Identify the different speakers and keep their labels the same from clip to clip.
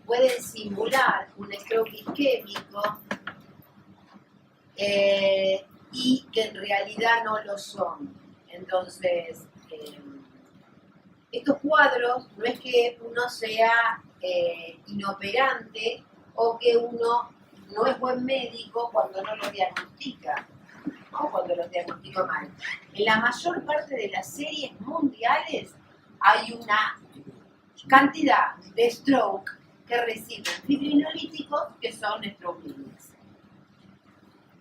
Speaker 1: pueden simular un stroke isquémico y que en realidad no lo son. Entonces, estos cuadros no es que uno sea inoperante o que uno no es buen médico cuando no los diagnostica, ¿no? Cuando los diagnostica mal. En la mayor parte de las series mundiales hay una cantidad de stroke que reciben fibrinolíticos que son stroke mimics.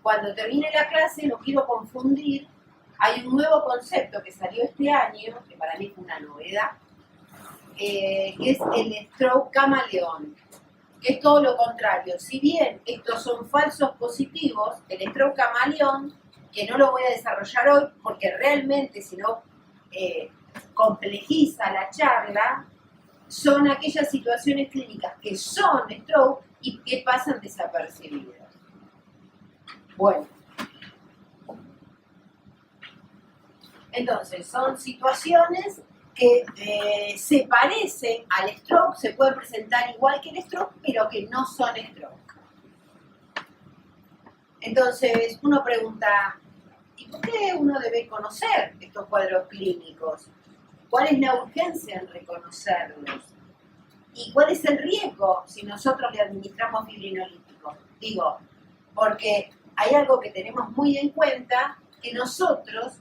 Speaker 1: Cuando termine la clase, no quiero confundir, hay un nuevo concepto que salió este año, que para mí fue una novedad, que es el stroke camaleón, que es todo lo contrario. Si bien estos son falsos positivos, el stroke camaleón, que no lo voy a desarrollar hoy porque realmente si no complejiza la charla, son aquellas situaciones clínicas que son stroke y que pasan desapercibidas. Bueno, entonces son situaciones que se parecen al stroke, se pueden presentar igual que el stroke, pero que no son stroke. Entonces uno pregunta, ¿y por qué uno debe conocer estos cuadros clínicos? ¿Cuál es la urgencia en reconocerlos? ¿Y cuál es el riesgo si nosotros le administramos fibrinolíticos? Digo, porque hay algo que tenemos muy en cuenta, que nosotros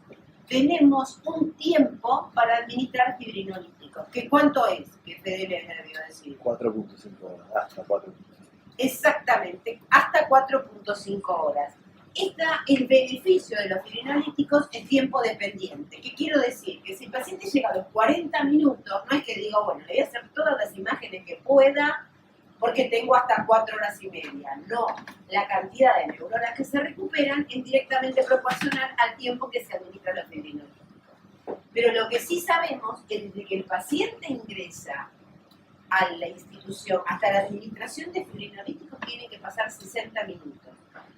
Speaker 1: tenemos un tiempo para administrar fibrinolíticos. ¿Que cuánto es? Que Fede le debió decir.
Speaker 2: 4.5 horas, hasta 4.5.
Speaker 1: Exactamente, hasta 4.5 horas. El beneficio de los fibrinolíticos es tiempo dependiente. ¿Qué quiero decir? Que si el paciente llega a los 40 minutos, no es que digo, bueno, le voy a hacer todas las imágenes que pueda porque tengo hasta 4 horas y media. No, la cantidad de neuronas que se recuperan es directamente proporcional al tiempo que se administran los fibrinolíticos. Pero lo que sí sabemos es que desde que el paciente ingresa a la institución hasta la administración de fibrinolíticos tiene que pasar 60 minutos.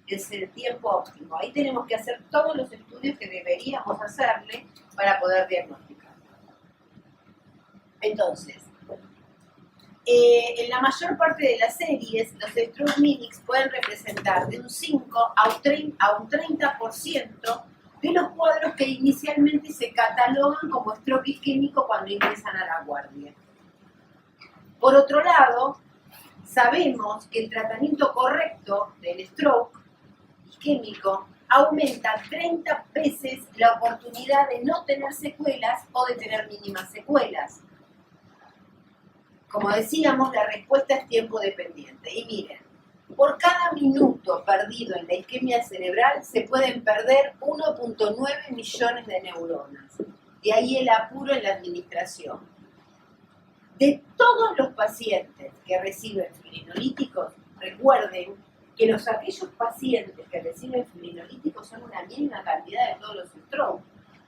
Speaker 1: Es el tiempo óptimo. Ahí tenemos que hacer todos los estudios que deberíamos hacerle para poder diagnosticar. Entonces, en la mayor parte de las series, los stroke mimics pueden representar de un 5 a un 30% de los cuadros que inicialmente se catalogan como stroke isquémico cuando ingresan a la guardia. Por otro lado, sabemos que el tratamiento correcto del stroke isquémico aumenta 30 veces la oportunidad de no tener secuelas o de tener mínimas secuelas. Como decíamos, la respuesta es tiempo dependiente. Y miren, por cada minuto perdido en la isquemia cerebral se pueden perder 1.9 millones de neuronas. De ahí el apuro en la administración. De todos los pacientes que reciben fibrinolíticos, recuerden que aquellos pacientes que reciben fibrinolíticos son una mínima cantidad de todos los strokes,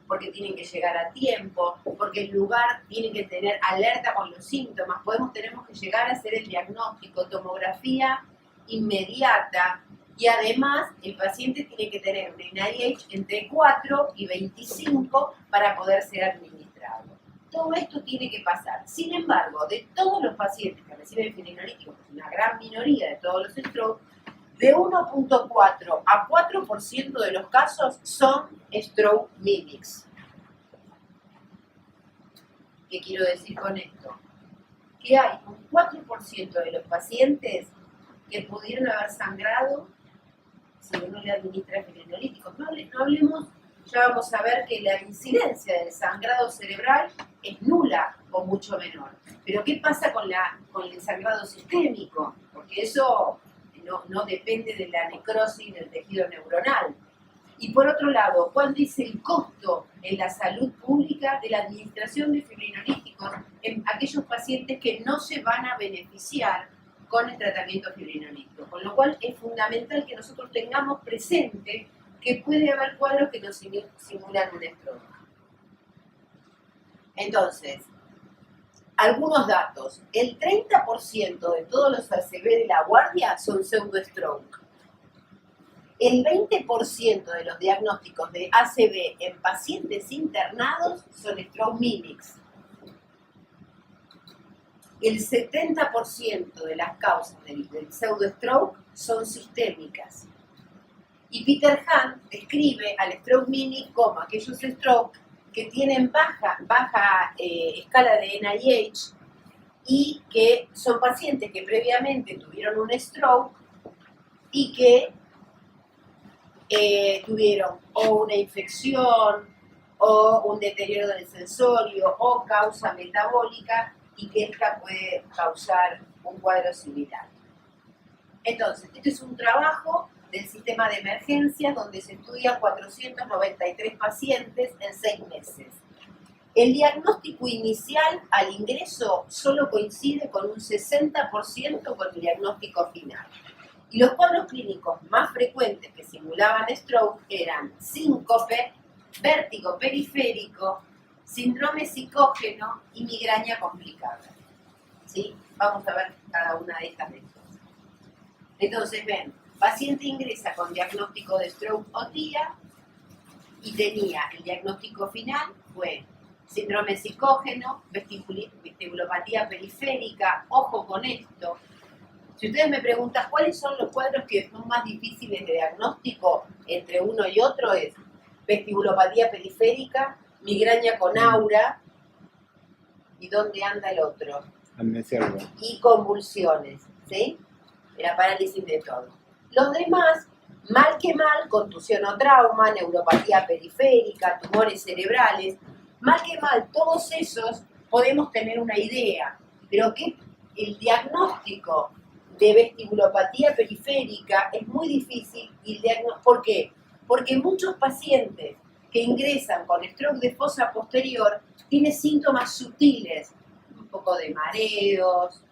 Speaker 1: porque tienen que llegar a tiempo, porque el lugar tiene que tener alerta con los síntomas, tenemos que llegar a hacer el diagnóstico, tomografía inmediata, y además el paciente tiene que tener un NIH entre 4 y 25 para poder ser administrado. Todo esto tiene que pasar. Sin embargo, de todos los pacientes que reciben fibrinolíticos, que es una gran minoría de todos los strokes, de 1.4 a 4% de los casos son stroke mimics. ¿Qué quiero decir con esto? Que hay un 4% de los pacientes que pudieron haber sangrado si uno le administra fibrinolíticos. No hablemos, ya vamos a ver que la incidencia del sangrado cerebral es nula o mucho menor. Pero ¿qué pasa con el sangrado sistémico? Porque eso no depende de la necrosis del tejido neuronal. Y por otro lado, ¿cuál es el costo en la salud pública de la administración de fibrinolíticos en aquellos pacientes que no se van a beneficiar con el tratamiento fibrinolítico? Con lo cual es fundamental que nosotros tengamos presente que puede haber cuadros que nos simulan un stroke. Entonces, algunos datos. El 30% de todos los ACV de la guardia son pseudo-stroke. El 20% de los diagnósticos de ACV en pacientes internados son stroke mimics. el 70% de las causas del pseudo-stroke son sistémicas. Y Peter Hunt describe al stroke mini como aquellos stroke que tienen baja escala de NIH y que son pacientes que previamente tuvieron un stroke y que tuvieron o una infección o un deterioro del sensorio o causa metabólica y que esta puede causar un cuadro similar. Entonces, este es un trabajo del sistema de emergencias donde se estudian 493 pacientes en 6 meses. El diagnóstico inicial al ingreso solo coincide con un 60% con el diagnóstico final. Y los cuadros clínicos más frecuentes que simulaban stroke eran síncope, vértigo periférico, síndrome psicógeno y migraña complicada. ¿Sí? Vamos a ver cada una de estas cosas. Entonces, ven, paciente ingresa con diagnóstico de stroke o TIA y tenía el diagnóstico final, fue síndrome psicógeno, vestibulopatía periférica, ojo con esto. Si ustedes me preguntan cuáles son los cuadros que son más difíciles de diagnóstico entre uno y otro, es vestibulopatía periférica, migraña con aura, ¿y dónde anda el otro?
Speaker 2: Amnesia.
Speaker 1: Y convulsiones, ¿sí? La parálisis de todo. Los demás, mal que mal, contusión o trauma, neuropatía periférica, tumores cerebrales, mal que mal, todos esos podemos tener una idea, pero que el diagnóstico de vestibulopatía periférica es muy difícil. ¿Por qué? Porque muchos pacientes que ingresan con stroke de fosa posterior tienen síntomas sutiles, un poco de mareos,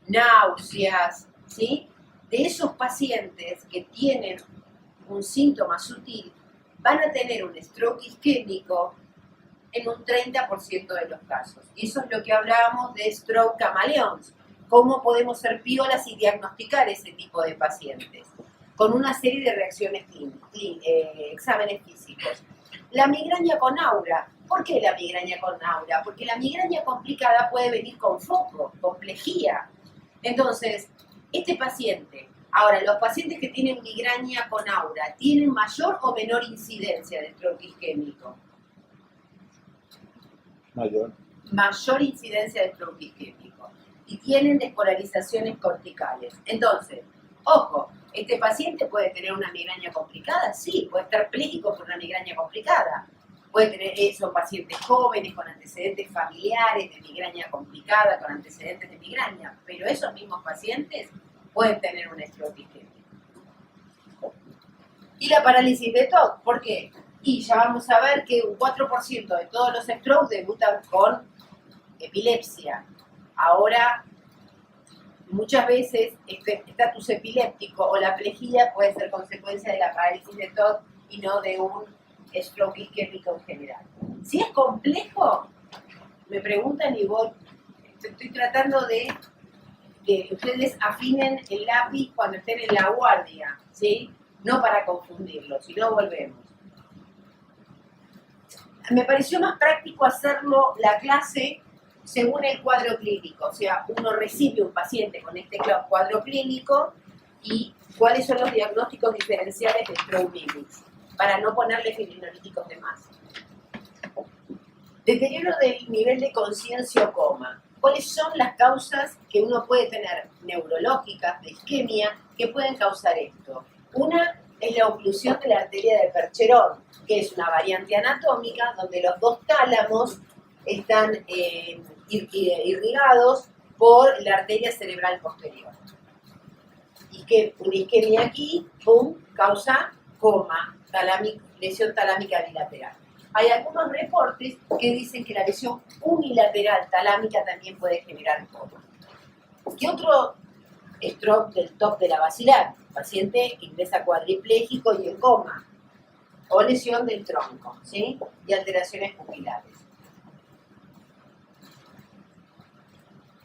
Speaker 1: náuseas, ¿sí? De esos pacientes que tienen un síntoma sutil, van a tener un stroke isquémico en un 30% de los casos. Y eso es lo que hablábamos de stroke camaleons. ¿Cómo podemos ser piolas y diagnosticar ese tipo de pacientes? Con una serie de reacciones exámenes físicos. La migraña con aura. ¿Por qué la migraña con aura? Porque la migraña complicada puede venir con foco, complejía. Entonces, este paciente, ahora, los pacientes que tienen migraña con aura, ¿tienen mayor o menor incidencia de stroke isquémico?
Speaker 2: Mayor.
Speaker 1: Mayor incidencia de stroke isquémico. Y tienen despolarizaciones corticales. Entonces, ojo, ¿este paciente puede tener una migraña complicada? Sí, puede estar pléjico por una migraña complicada. Puede tener, son pacientes jóvenes con antecedentes familiares de migraña complicada, con antecedentes de migraña, pero esos mismos pacientes pueden tener un stroke isquémico. Y la parálisis de TOC, ¿por qué? Y ya vamos a ver que un 4% de todos los strokes debutan con epilepsia. Ahora, muchas veces este estatus epiléptico o la plejía puede ser consecuencia de la parálisis de TOC y no de un stroke isquémico en general. Si es complejo, me preguntan y voy, estoy tratando de que ustedes afinen el lápiz cuando estén en la guardia, ¿sí? No para confundirlo, sino volvemos. Me pareció más práctico hacerlo la clase según el cuadro clínico, o sea, uno recibe un paciente con este cuadro clínico y cuáles son los diagnósticos diferenciales de stroke mimics, para no ponerle fibrinolytícicos de más. Deterioro del nivel de conciencia o coma. ¿Cuáles son las causas que uno puede tener neurológicas, de isquemia, que pueden causar esto? Una es la oclusión de la arteria de Percherón, que es una variante anatómica donde los dos tálamos están irrigados por la arteria cerebral posterior. Y que una isquemia aquí, pum, causa coma, lesión talámica bilateral. Hay algunos reportes que dicen que la lesión unilateral talámica también puede generar coma. ¿Qué otro stroke del top de la basilar? Paciente que ingresa cuadripléjico y en coma. O lesión del tronco, ¿sí? Y alteraciones pupilares.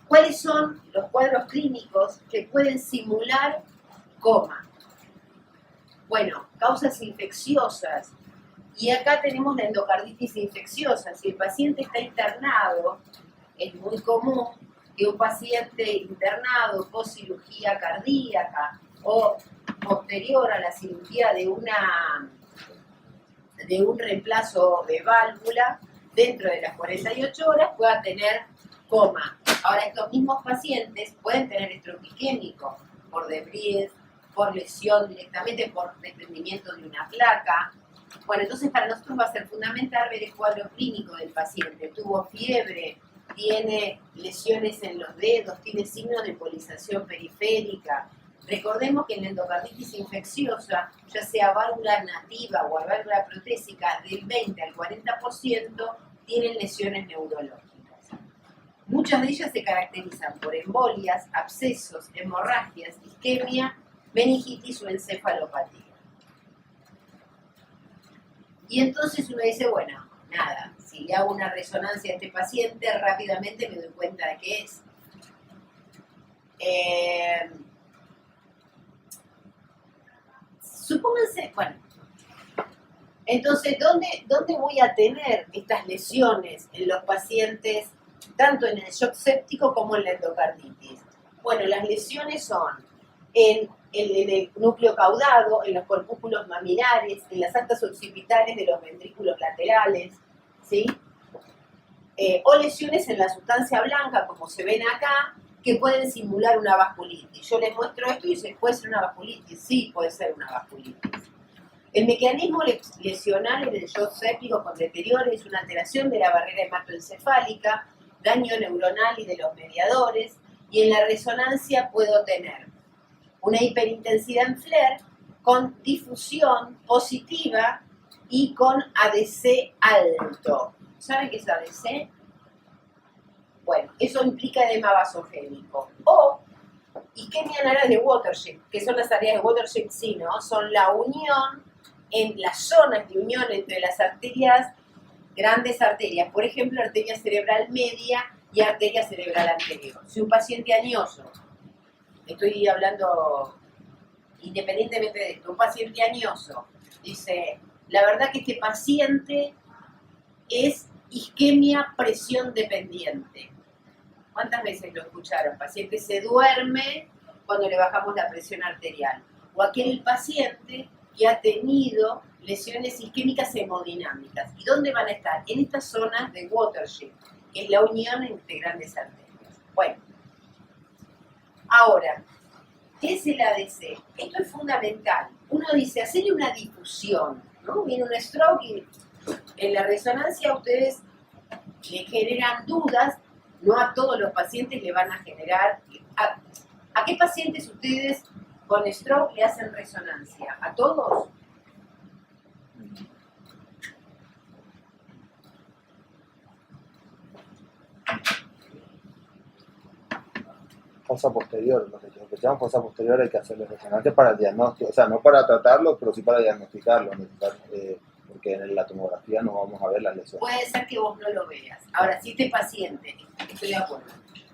Speaker 1: ¿Cuáles son los cuadros clínicos que pueden simular coma? Bueno, causas infecciosas. Y acá tenemos la endocarditis infecciosa. Si el paciente está internado, es muy común que un paciente internado post cirugía cardíaca o posterior a la cirugía de un reemplazo de válvula, dentro de las 48 horas pueda tener coma. Ahora, estos mismos pacientes pueden tener stroke isquémico por debris, por lesión directamente, por desprendimiento de una placa. Bueno, entonces para nosotros va a ser fundamental ver el cuadro clínico del paciente. Tuvo fiebre, tiene lesiones en los dedos, tiene signos de embolización periférica. Recordemos que en la endocarditis infecciosa, ya sea válvula nativa o válvula protésica, del 20 al 40% tienen lesiones neurológicas. Muchas de ellas se caracterizan por embolias, abscesos, hemorragias, isquemia, meningitis o encefalopatía. Y entonces uno dice, bueno, nada, si le hago una resonancia a este paciente, rápidamente me doy cuenta de qué es. Supónganse, bueno, entonces, ¿dónde voy a tener estas lesiones en los pacientes, tanto en el shock séptico como en la endocarditis? Bueno, las lesiones son en el núcleo caudado, en los corpúsculos mamilares, en las altas occipitales de los ventrículos laterales, ¿sí? O lesiones en la sustancia blanca, como se ven acá, que pueden simular una vasculitis. Yo les muestro esto y dice, ¿puede ser una vasculitis? Sí, puede ser una vasculitis. El mecanismo lesional en el shock séptico con deterioro es una alteración de la barrera hematoencefálica, daño neuronal y de los mediadores, y en la resonancia puedo tener una hiperintensidad en FLAIR con difusión positiva y con ADC alto. ¿Saben qué es ADC? Bueno, eso implica edema vasogénico. O isquemia en áreas de Watershed, que son las áreas de Watershed, sí, ¿no? Son la unión, en las zonas de unión entre las arterias, grandes arterias, por ejemplo, arteria cerebral media y arteria cerebral anterior. Si un paciente añoso, estoy hablando independientemente de esto, un paciente añoso dice, la verdad que este paciente es isquemia presión dependiente. ¿Cuántas veces lo escucharon? El paciente se duerme cuando le bajamos la presión arterial. O aquel paciente que ha tenido lesiones isquémicas hemodinámicas. ¿Y dónde van a estar? En estas zonas de Watershed, que es la unión entre grandes arterias. Bueno, ahora, ¿qué es el ADC? Esto es fundamental. Uno dice, hacerle una difusión, ¿no? Viene un stroke y en la resonancia ustedes le generan dudas, no a todos los pacientes le van a generar. ¿A qué pacientes ustedes con stroke le hacen resonancia? ¿A todos?
Speaker 2: Fosa posterior, lo que se llama fosa posterior hay que hacerle resonancia para el diagnóstico, o sea, no para tratarlo, pero sí para diagnosticarlo, porque en la tomografía no vamos a ver las lesiones.
Speaker 1: Puede ser que vos no lo veas. Ahora, si este paciente, estoy de acuerdo,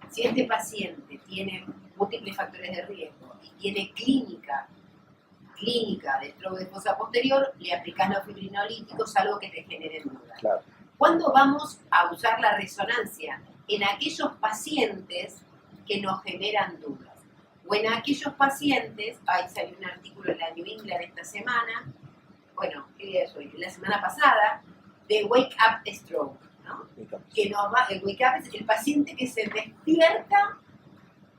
Speaker 1: si este paciente tiene múltiples factores de riesgo y tiene clínica de stroke de fosa posterior, le aplicás los fibrinolíticos, algo que te genere dudas.
Speaker 2: Claro.
Speaker 1: ¿Cuándo vamos a usar la resonancia? En aquellos pacientes que nos generan dudas. O en aquellos pacientes, ahí salió un artículo en la New England esta semana, bueno, ¿qué día es hoy? La semana pasada, de Wake Up Stroke, ¿no? Que nos va, el Wake Up es el paciente que se despierta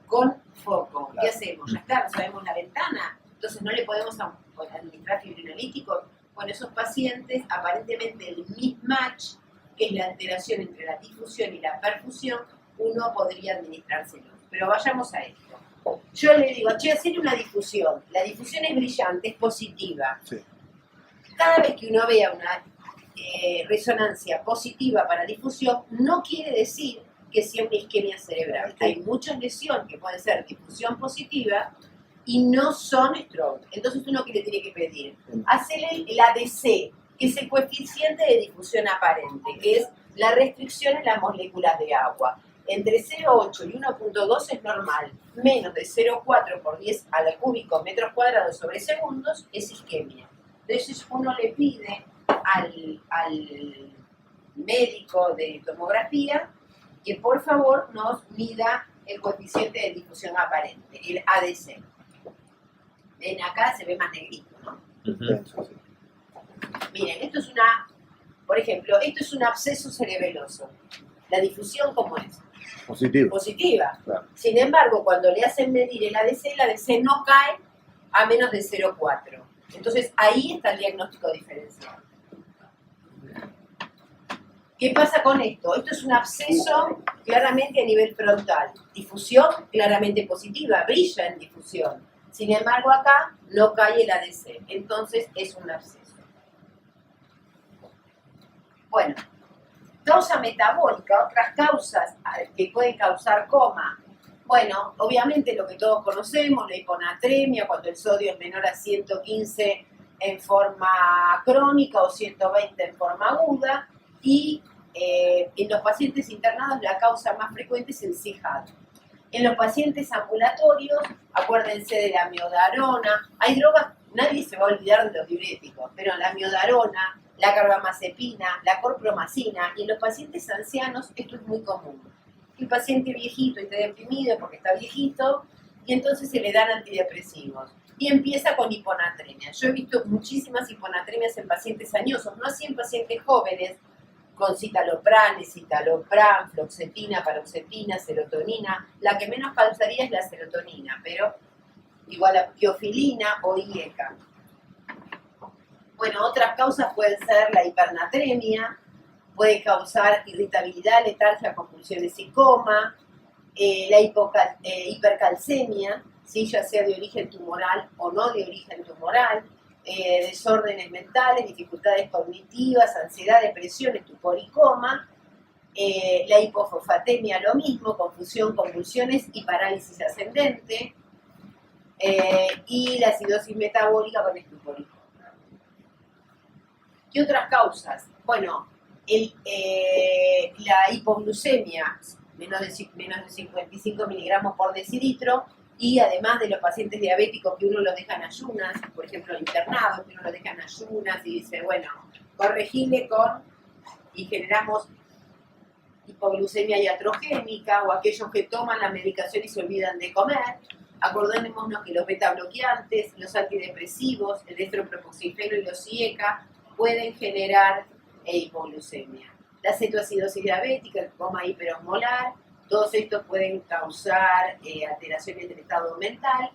Speaker 1: con foco.
Speaker 2: Claro.
Speaker 1: ¿Qué hacemos? Ya está, no sabemos la ventana, entonces no le podemos administrar fibrinolíticos. Bueno, esos pacientes, aparentemente el mismatch, que es la alteración entre la difusión y la perfusión, uno podría administrárselo. Pero vayamos a esto. Yo le digo, che, hacer una difusión. La difusión es brillante, es positiva.
Speaker 2: Sí.
Speaker 1: Cada vez que uno vea una resonancia positiva para difusión, no quiere decir que sea una isquemia cerebral.
Speaker 2: Okay.
Speaker 1: Hay muchas lesiones que pueden ser difusión positiva y no son stroke. Entonces uno que le tiene que pedir, hacerle el ADC, que es el coeficiente de difusión aparente, que es la restricción en las moléculas de agua. Entre 0,8 y 1,2 es normal, menos de 0,4 por 10 al cúbico metros cuadrados sobre segundos es isquemia. Entonces uno le pide al médico de tomografía que por favor nos mida el coeficiente de difusión aparente, el ADC. Ven acá, se ve más negrito, ¿no?
Speaker 2: Intenso, sí.
Speaker 1: Miren, esto es por ejemplo, esto es un absceso cerebeloso. La difusión, ¿cómo es?
Speaker 2: Positivo.
Speaker 1: Positiva.
Speaker 2: Claro.
Speaker 1: Sin embargo, cuando le hacen medir el ADC no cae a menos de 0,4. Entonces, ahí está el diagnóstico diferencial. ¿Qué pasa con esto? Esto es un absceso claramente a nivel frontal. Difusión claramente positiva, brilla en difusión. Sin embargo, acá no cae el ADC. Entonces, es un absceso. Bueno, causa metabólica, otras causas que pueden causar coma. Bueno, obviamente lo que todos conocemos, la hiponatremia, cuando el sodio es menor a 115 en forma crónica o 120 en forma aguda. Y en los pacientes internados la causa más frecuente es el CIJAD. En los pacientes ambulatorios, acuérdense de la miodarona. Hay drogas, nadie se va a olvidar de los diuréticos, pero la miodarona, la carbamazepina, la corpromacina, y en los pacientes ancianos esto es muy común. El paciente viejito está deprimido porque está viejito y entonces se le dan antidepresivos. Y empieza con hiponatremia. Yo he visto muchísimas hiponatremias en pacientes añosos, no así en pacientes jóvenes, con citalopram, fluoxetina, paroxetina, serotonina. La que menos causaría es la serotonina, pero igual a tiofilina o IECA. Bueno, otras causas pueden ser la hipernatremia, puede causar irritabilidad, letargia, convulsiones y coma, la hipercalcemia, ¿sí? Ya sea de origen tumoral o no de origen tumoral, desórdenes mentales, dificultades cognitivas, ansiedad, depresión, estupor y coma, la hipofosfatemia lo mismo, confusión, convulsiones y parálisis ascendente, y la acidosis metabólica con estupor y coma. ¿Qué otras causas? Bueno, la hipoglucemia, menos de 55 miligramos por decilitro, y además de los pacientes diabéticos que uno los deja en ayunas, por ejemplo, internados, que uno los deja en ayunas y dice, bueno, corregile y generamos hipoglucemia iatrogénica, o aquellos que toman la medicación y se olvidan de comer. Acordémonos que los beta bloqueantes, los antidepresivos, el estropropoxifeno y los IECA pueden generar hipoglucemia. La cetoacidosis diabética, el coma hiperosmolar, todos estos pueden causar alteraciones del estado mental,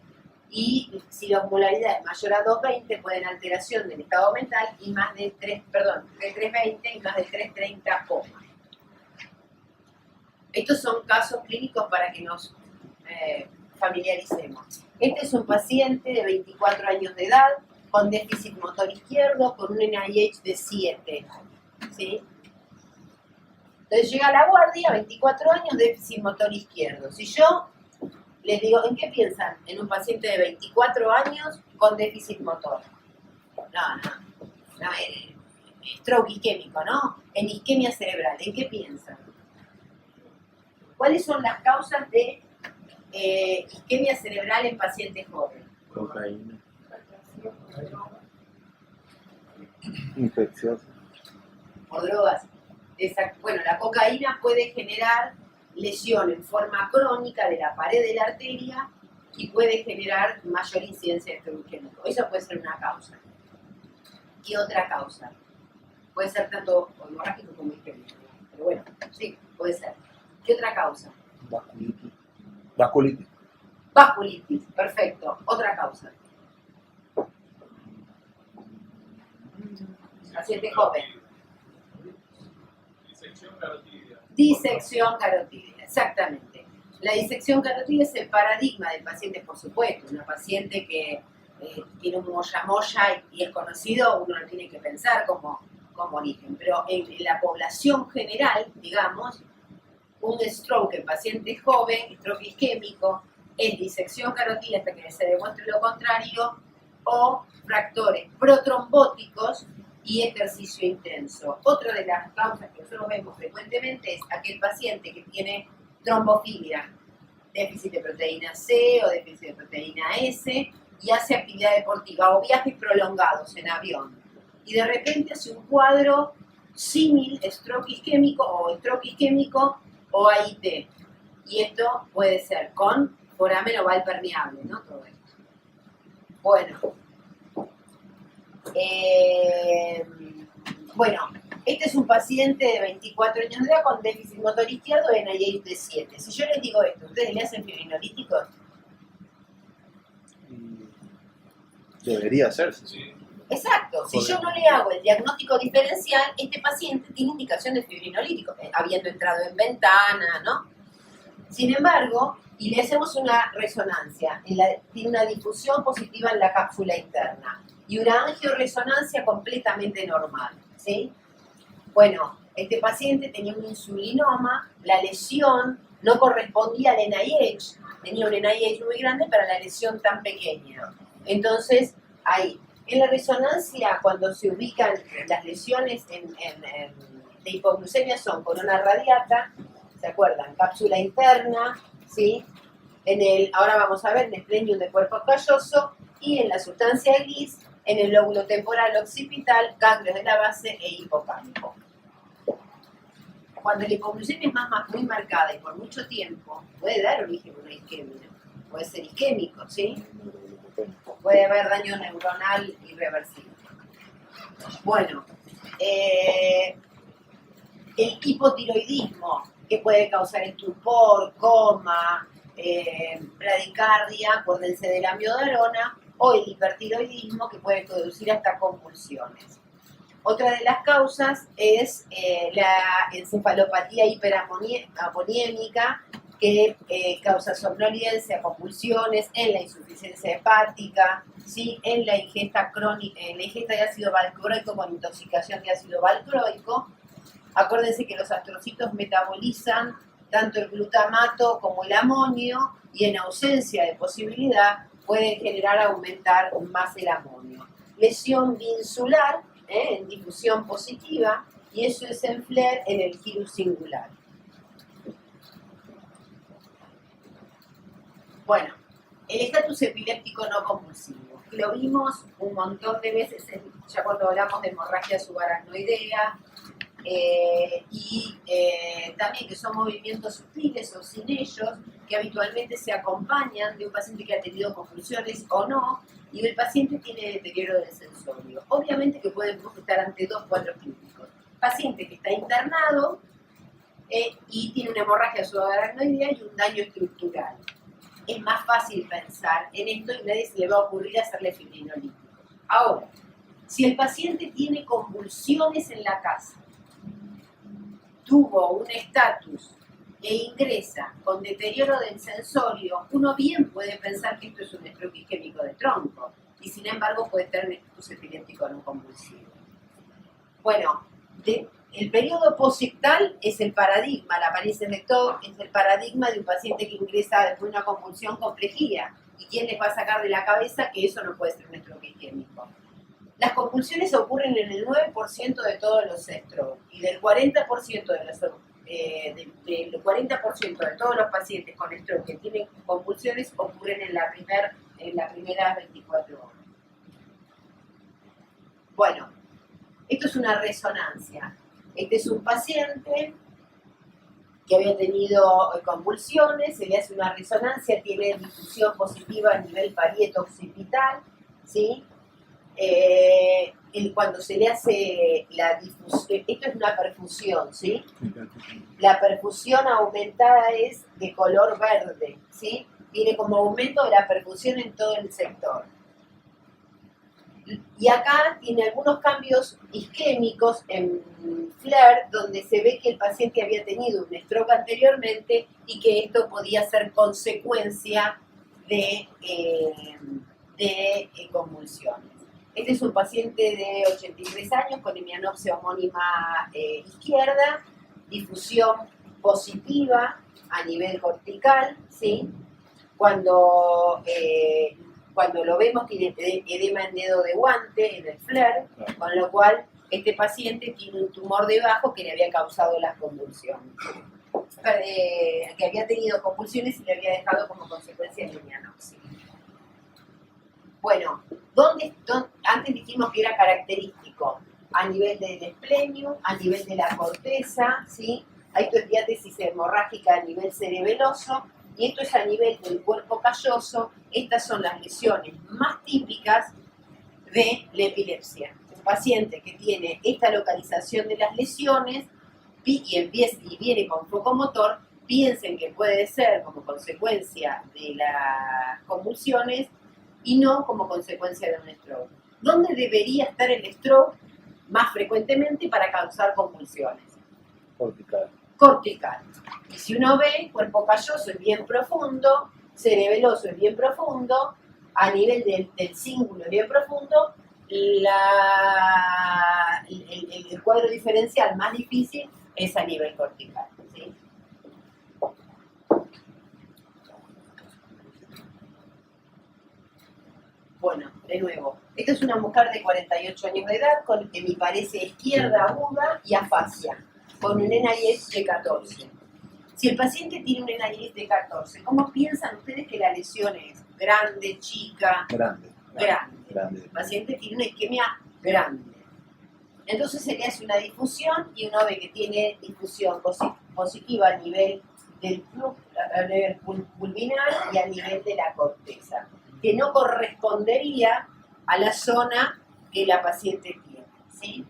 Speaker 1: y si la osmolaridad es mayor a 2,20 pueden alteración del estado mental y más de 3,20 y más de 3,30 coma. Estos son casos clínicos para que nos familiaricemos. Este es un paciente de 24 años de edad, con déficit motor izquierdo, con un NIH de 7, ¿sí? Entonces llega a la guardia, 24 años, déficit motor izquierdo. Si yo les digo, ¿en qué piensan? En un paciente de 24 años con déficit motor. No, stroke isquémico, ¿no? En isquemia cerebral, ¿en qué piensan? ¿Cuáles son las causas de isquemia cerebral en pacientes jóvenes?
Speaker 3: Cocaína.
Speaker 2: Infeccioso.
Speaker 1: O drogas. Bueno, la cocaína puede generar lesión en forma crónica de la pared de la arteria y puede generar mayor incidencia de stroke isquémico. Eso puede ser una causa. ¿Qué otra causa? Puede ser tanto hemorrágico como isquémico. Pero bueno, sí, puede ser. ¿Qué otra causa?
Speaker 2: Vasculitis.
Speaker 1: Vasculitis, perfecto. Otra causa. Paciente joven.
Speaker 4: Disección carotídea.
Speaker 1: Disección carotídea, exactamente. La disección carotídea es el paradigma del paciente, por supuesto. Una paciente que tiene un moya y es conocido, uno lo tiene que pensar como origen. Pero en la población general, digamos, un stroke en paciente joven, stroke isquémico, es disección carotídea hasta que se demuestre lo contrario, o fractores protrombóticos y ejercicio intenso. Otra de las causas que nosotros vemos frecuentemente es aquel paciente que tiene trombofilia, déficit de proteína C o déficit de proteína S, y hace actividad deportiva o viajes prolongados en avión. Y de repente hace un cuadro símil stroke isquémico o stroke isquémico OAIT. Y esto puede ser con foramen oval permeable, ¿no? Todo esto. Bueno. Este es un paciente de 24 años de edad con déficit motor izquierdo de NIH de 7. Si yo les digo esto, ¿ustedes le hacen fibrinolíticos?
Speaker 2: Debería hacerse.
Speaker 3: Sí.
Speaker 1: Exacto. Si yo no le hago el diagnóstico diferencial, este paciente tiene indicación de fibrinolítico, habiendo entrado en ventana, ¿no? Sin embargo, y le hacemos una resonancia, tiene una difusión positiva en la cápsula interna y una angioresonancia completamente normal, ¿sí? Bueno, este paciente tenía un insulinoma, la lesión no correspondía al NIH, tenía un NIH muy grande para la lesión tan pequeña. Entonces, ahí, en la resonancia, cuando se ubican las lesiones de hipoglucemia son corona radiata, ¿se acuerdan? Cápsula interna, ¿sí? Ahora vamos a ver el esplenium de cuerpo calloso y en la sustancia gris, en el lóbulo temporal occipital, ganglios de la base e hipocampo. Cuando la hipoglucemia es muy marcada y por mucho tiempo, puede dar origen a una isquemia, puede ser isquémico, ¿sí? Puede haber daño neuronal irreversible. Bueno, el hipotiroidismo, que puede causar estupor, coma, bradicardia, acuérdense de la amiodarona, o el hipertiroidismo, que puede producir hasta convulsiones. Otra de las causas es la encefalopatía hiperamoniémica, que causa somnolencia, convulsiones, en la insuficiencia hepática, ¿sí? En la ingesta crónica, en la ingesta de ácido valproico con intoxicación de ácido valproico. Acuérdense que los astrocitos metabolizan tanto el glutamato como el amonio y en ausencia de posibilidad pueden aumentar más el amonio. Lesión vinsular, en difusión positiva, y eso es en FLAIR en el giro singular. Bueno, el estatus epiléptico no convulsivo. Lo vimos un montón de veces ya cuando hablamos de hemorragia subaracnoidea, también que son movimientos sutiles o sin ellos, que habitualmente se acompañan de un paciente que ha tenido convulsiones o no, y el paciente tiene deterioro del sensorio. Obviamente que podemos estar ante dos cuadros clínicos. Paciente que está internado y tiene una hemorragia subaracnoidea y un daño estructural. Es más fácil pensar en esto y nadie se le va a ocurrir hacerle fibrinolíticos. Ahora, si el paciente tiene convulsiones en la casa, tuvo un estatus e ingresa con deterioro del sensorio, uno bien puede pensar que esto es un stroke isquémico de tronco y sin embargo puede tener un estatus epiléptico no convulsivo. Bueno, el periodo posictal es el paradigma, la apariencia de todo es el paradigma de un paciente que ingresa después de una convulsión complejía. ¿Y quién les va a sacar de la cabeza que eso no puede ser un stroke isquémico? Las convulsiones ocurren en el 9% de todos los stroke y del 40% del 40% de todos los pacientes con stroke que tienen convulsiones ocurren en las primeras 24 horas. Bueno, esto es una resonancia. Este es un paciente que había tenido convulsiones, se le hace una resonancia, tiene difusión positiva a nivel parieto-occipital, ¿sí? Cuando se le hace la difusión, esto es una perfusión, ¿sí? La perfusión aumentada es de color verde, ¿sí? Tiene como aumento de la perfusión en todo el sector. Y acá tiene algunos cambios isquémicos en FLAIR, donde se ve que el paciente había tenido un stroke anteriormente y que esto podía ser consecuencia de convulsiones. Este es un paciente de 83 años con hemianopsia homónima izquierda, difusión positiva a nivel cortical, ¿sí? Cuando lo vemos tiene edema en dedo de guante, en el FLAIR, con lo cual este paciente tiene un tumor debajo que le había causado las convulsiones. Que había tenido convulsiones y le había dejado como consecuencia el hemianopsia. Bueno, antes dijimos que era característico a nivel del esplenium, a nivel de la corteza, ¿sí? hay diátesis hemorrágica a nivel cerebeloso, y esto es a nivel del cuerpo calloso. Estas son las lesiones más típicas de la epilepsia. Un paciente que tiene esta localización de las lesiones y viene con foco motor, piensen que puede ser como consecuencia de las convulsiones y no como consecuencia de un stroke. ¿Dónde debería estar el stroke más frecuentemente para causar convulsiones?
Speaker 2: Cortical.
Speaker 1: Cortical. Y si uno ve, cuerpo calloso es bien profundo, cerebeloso es bien profundo, a nivel del cíngulo es bien profundo, el cuadro diferencial más difícil es a nivel cortical, ¿sí? Bueno, de nuevo, esta es una mujer de 48 años de edad con hemiparesia izquierda aguda y afasia, con un NIH de 14. Si el paciente tiene un NIH de 14, ¿cómo piensan ustedes que la lesión es? ¿Grande, chica?
Speaker 2: Grande.
Speaker 1: El paciente tiene una isquemia grande. Entonces se le hace una difusión y uno ve que tiene difusión positiva a nivel del pulvinar y a nivel de la corteza, que no correspondería a la zona que la paciente tiene, ¿sí?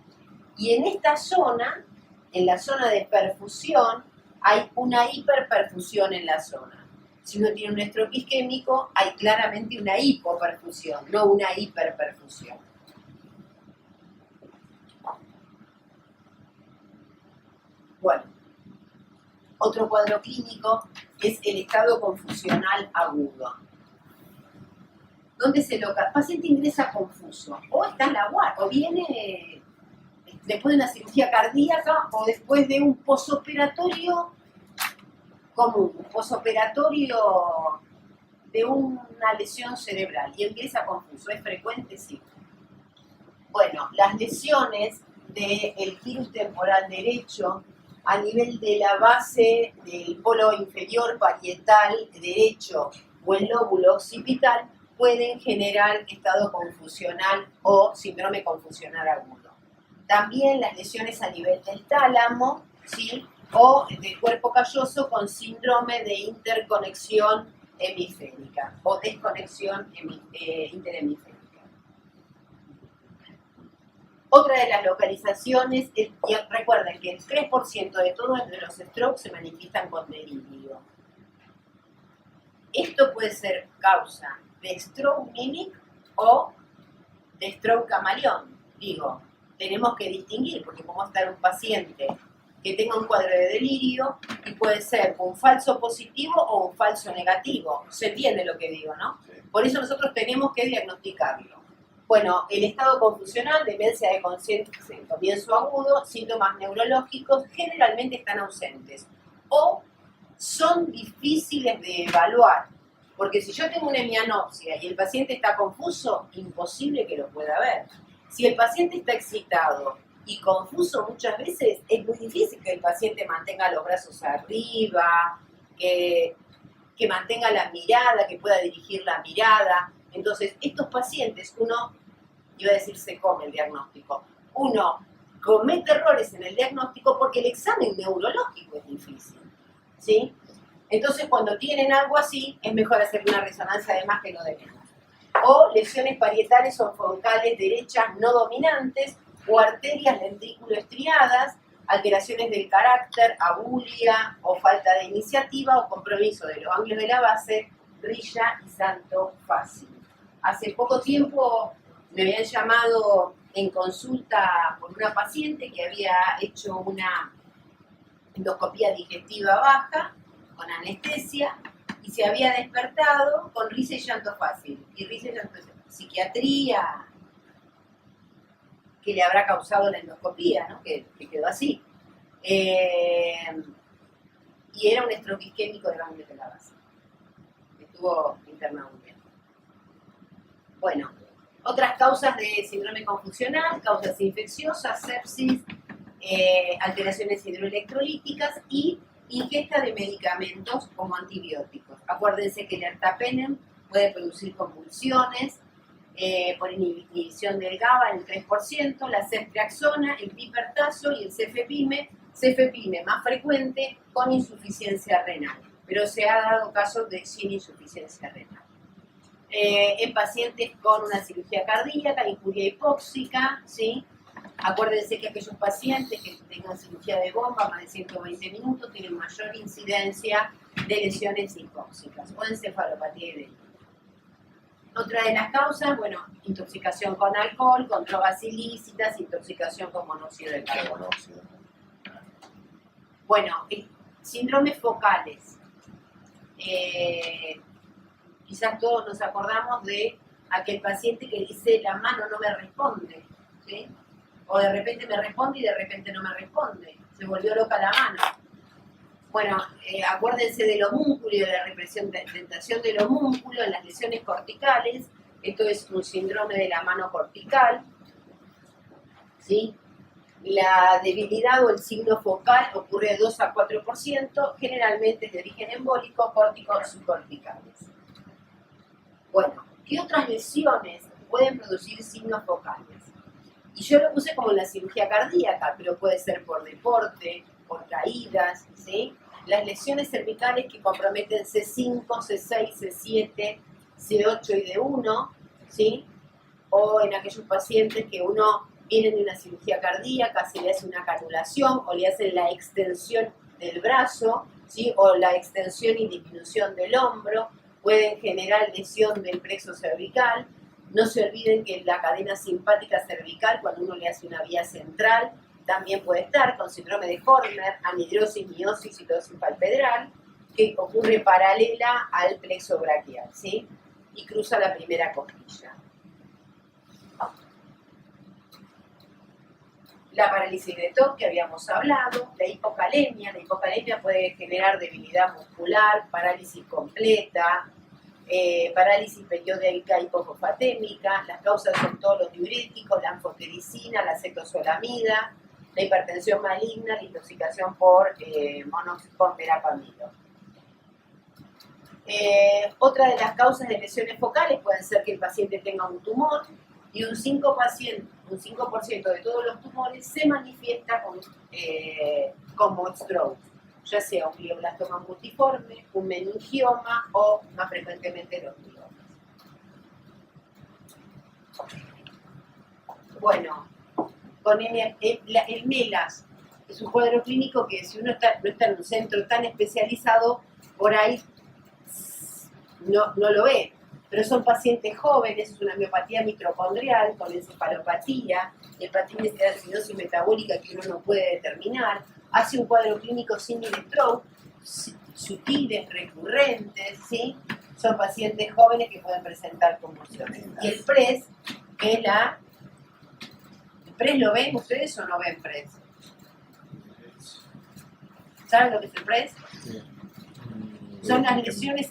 Speaker 1: Y en esta zona, en la zona de perfusión, hay una hiperperfusión en la zona. Si uno tiene un stroke isquémico, hay claramente una hipoperfusión, no una hiperperfusión. Bueno, otro cuadro clínico es el estado confusional agudo. ¿Dónde se loca? El paciente ingresa confuso, o está en la guardia, o viene después de una cirugía cardíaca, o después de un posoperatorio común, un posoperatorio de una lesión cerebral, y ingresa confuso. ¿Es frecuente? Sí. Bueno, las lesiones del gyrus temporal derecho a nivel de la base del polo inferior parietal derecho o el lóbulo occipital pueden generar estado confusional o síndrome confusional agudo. También las lesiones a nivel del tálamo, ¿sí? O del cuerpo calloso con síndrome de interconexión hemisférica o desconexión interhemisférica. Otra de las localizaciones, y recuerden que el 3% de todos los strokes se manifiestan con delirio. Esto puede ser causa de stroke mimic o de stroke camaleón. Digo, tenemos que distinguir, porque podemos estar un paciente que tenga un cuadro de delirio y puede ser un falso positivo o un falso negativo. Se entiende lo que digo, ¿no? Por eso nosotros tenemos que diagnosticarlo. Bueno, el estado confusional, demencia de comienzo agudo, síntomas neurológicos generalmente están ausentes o son difíciles de evaluar, porque si yo tengo una hemianopsia y el paciente está confuso, imposible que lo pueda ver. Si el paciente está excitado y confuso muchas veces, es muy difícil que el paciente mantenga los brazos arriba, que mantenga la mirada, que pueda dirigir la mirada. Entonces, estos pacientes, uno, iba a decir se come el diagnóstico, uno comete errores en el diagnóstico porque el examen neurológico es difícil, ¿sí? Entonces, cuando tienen algo así, es mejor hacer una resonancia de más que no de menos. O lesiones parietales o frontales derechas no dominantes, o arterias ventrículo-estriadas, alteraciones del carácter, abulia o falta de iniciativa o compromiso de los ganglios de la base, rilla y santo fácil. Hace poco tiempo me habían llamado en consulta por una paciente que había hecho una endoscopía digestiva baja con anestesia y se había despertado con risa y llanto fácil. Y risa y llanto fácil. Psiquiatría, que le habrá causado la endoscopía, ¿no? Que quedó así. Y era un stroke isquémico de ganglios de la base. Estuvo internado un tiempo. Bueno, otras causas de síndrome confusional, causas infecciosas, sepsis, alteraciones hidroelectrolíticas y ingesta de medicamentos como antibióticos. Acuérdense que el ertapenem puede producir convulsiones por inhibición del GABA en el 3%, la ceftriaxona, el pipertazo y el cefepime cefepime más frecuente con insuficiencia renal, pero se ha dado casos de sin insuficiencia renal. En pacientes con una cirugía cardíaca, injuria hipóxica, ¿sí? Acuérdense que aquellos pacientes que tengan cirugía de bomba más de 120 minutos tienen mayor incidencia de lesiones hipóxicas o encefalopatía ibérica. Otra de las causas, bueno, intoxicación con alcohol, con drogas ilícitas, intoxicación con monóxido de carbono. Bueno, síndromes focales. Quizás todos nos acordamos de aquel paciente que dice la mano no me responde, ¿sí? O de repente me responde y de repente no me responde. Se volvió loca la mano. Bueno, acuérdense del homúnculo y de la representación del homúnculo en las lesiones corticales. Esto es un síndrome de la mano cortical, ¿sí? La debilidad o el signo focal ocurre de 2 a 4%, generalmente es de origen embólico, córticos subcorticales. Bueno, ¿qué otras lesiones pueden producir signos focales? Y yo lo puse como la cirugía cardíaca, pero puede ser por deporte, por caídas, ¿sí? Las lesiones cervicales que comprometen C5, C6, C7, C8 y D1, ¿sí? O en aquellos pacientes que uno viene de una cirugía cardíaca, se le hace una canulación o le hacen la extensión del brazo, ¿sí? O la extensión y disminución del hombro, pueden generar lesión del plexo cervical. No se olviden que la cadena simpática cervical, cuando uno le hace una vía central, también puede estar con síndrome de Horner, anhidrosis, miosis, citosis palpebral, que ocurre paralela al plexo braquial, ¿sí? Y cruza la primera costilla. La parálisis de TOC que habíamos hablado, la hipocalemia puede generar debilidad muscular, parálisis completa, parálisis periódica hipofosfatémica. Las causas son todos los diuréticos, la anfotericina, la cetozolamida, la hipertensión maligna, la intoxicación por verapamilo. Otra de las causas de lesiones focales pueden ser que el paciente tenga un tumor y un 5% de todos los tumores se manifiesta como stroke, ya sea un glioblastoma multiforme, un meningioma o más frecuentemente los gliomas. Bueno, con el MELAS es un cuadro clínico que si uno no está en un centro tan especializado, por ahí no lo ve, pero son pacientes jóvenes, es una miopatía mitocondrial con encefalopatía, hepatitis de acidosis metabólica que uno no puede determinar, hace un cuadro clínico similar de stroke, sutiles, recurrentes, ¿sí? Son pacientes jóvenes que pueden presentar convulsiones. Y el PRES, que es ¿El PRES lo ven ustedes o no ven PRES? ¿Saben lo que es el PRES? Son las lesiones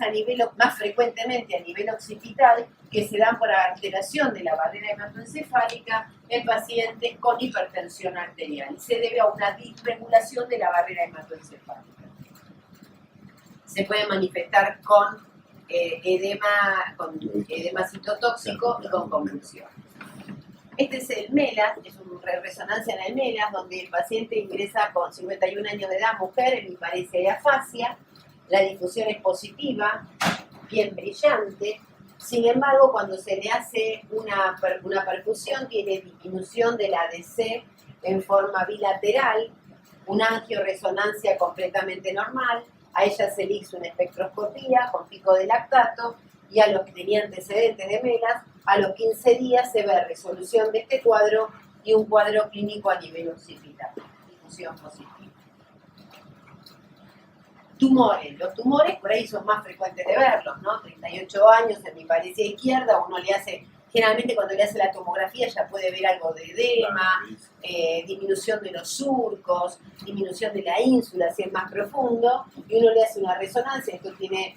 Speaker 1: más frecuentemente a nivel occipital que se dan por alteración de la barrera hematoencefálica en pacientes con hipertensión arterial y se debe a una disregulación de la barrera hematoencefálica. Se puede manifestar con edema citotóxico y con convulsiones. Este es el MELAS, es una resonancia en el MELAS, donde el paciente ingresa con 51 años de edad, mujer, en hiparesia y afasia. La difusión es positiva, bien brillante. Sin embargo, cuando se le hace una perfusión, tiene disminución del ADC en forma bilateral, una angioresonancia completamente normal. A ella se le hizo una espectroscopía con pico de lactato y a los que tenían antecedentes de MELAS, a los 15 días se ve resolución de este cuadro y un cuadro clínico a nivel occipital. Difusión positiva. Tumores. Los tumores por ahí son más frecuentes de verlos, ¿no? 38 años en mi parecia izquierda, uno le hace, generalmente cuando le hace la tomografía ya puede ver algo de edema, disminución de los surcos, disminución de la ínsula si es más profundo, y uno le hace una resonancia, esto tiene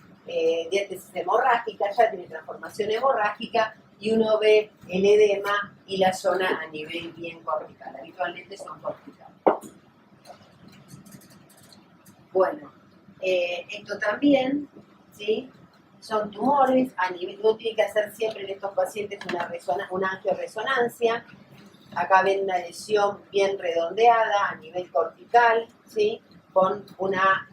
Speaker 1: diátesis hemorrágica, ya tiene transformación hemorrágica, y uno ve el edema y la zona a nivel bien cortical, habitualmente son corticales. Bueno, esto también, ¿sí? Son tumores, a nivel, uno tiene que hacer siempre en estos pacientes una angioresonancia, Acá ven una lesión bien redondeada a nivel cortical, ¿sí? Con una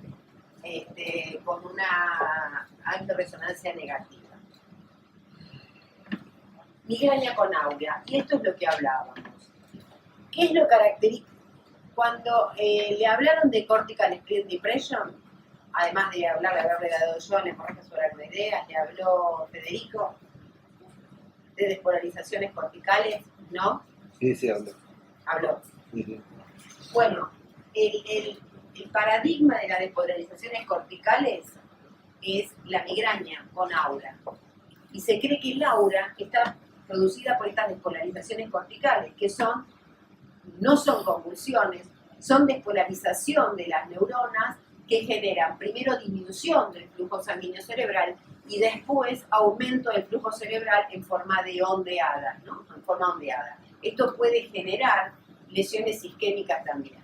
Speaker 1: alta resonancia negativa. Migraña con aura, y esto es lo que hablábamos. ¿Qué es lo característico? Cuando le hablaron de cortical split depression, además de haberle dado yo en hemorragias subaracnoideas, le habló Federico de despolarizaciones corticales, ¿no?
Speaker 2: Sí, habló.
Speaker 1: Habló.
Speaker 2: Sí.
Speaker 1: Bueno, el paradigma de las despolarizaciones corticales es la migraña con aura. Y se cree que el aura está producida por estas despolarizaciones corticales, que no son convulsiones, son despolarización de las neuronas que generan primero disminución del flujo sanguíneo cerebral y después aumento del flujo cerebral en forma de ondeadas, ¿no? En forma ondeada. Esto puede generar lesiones isquémicas también.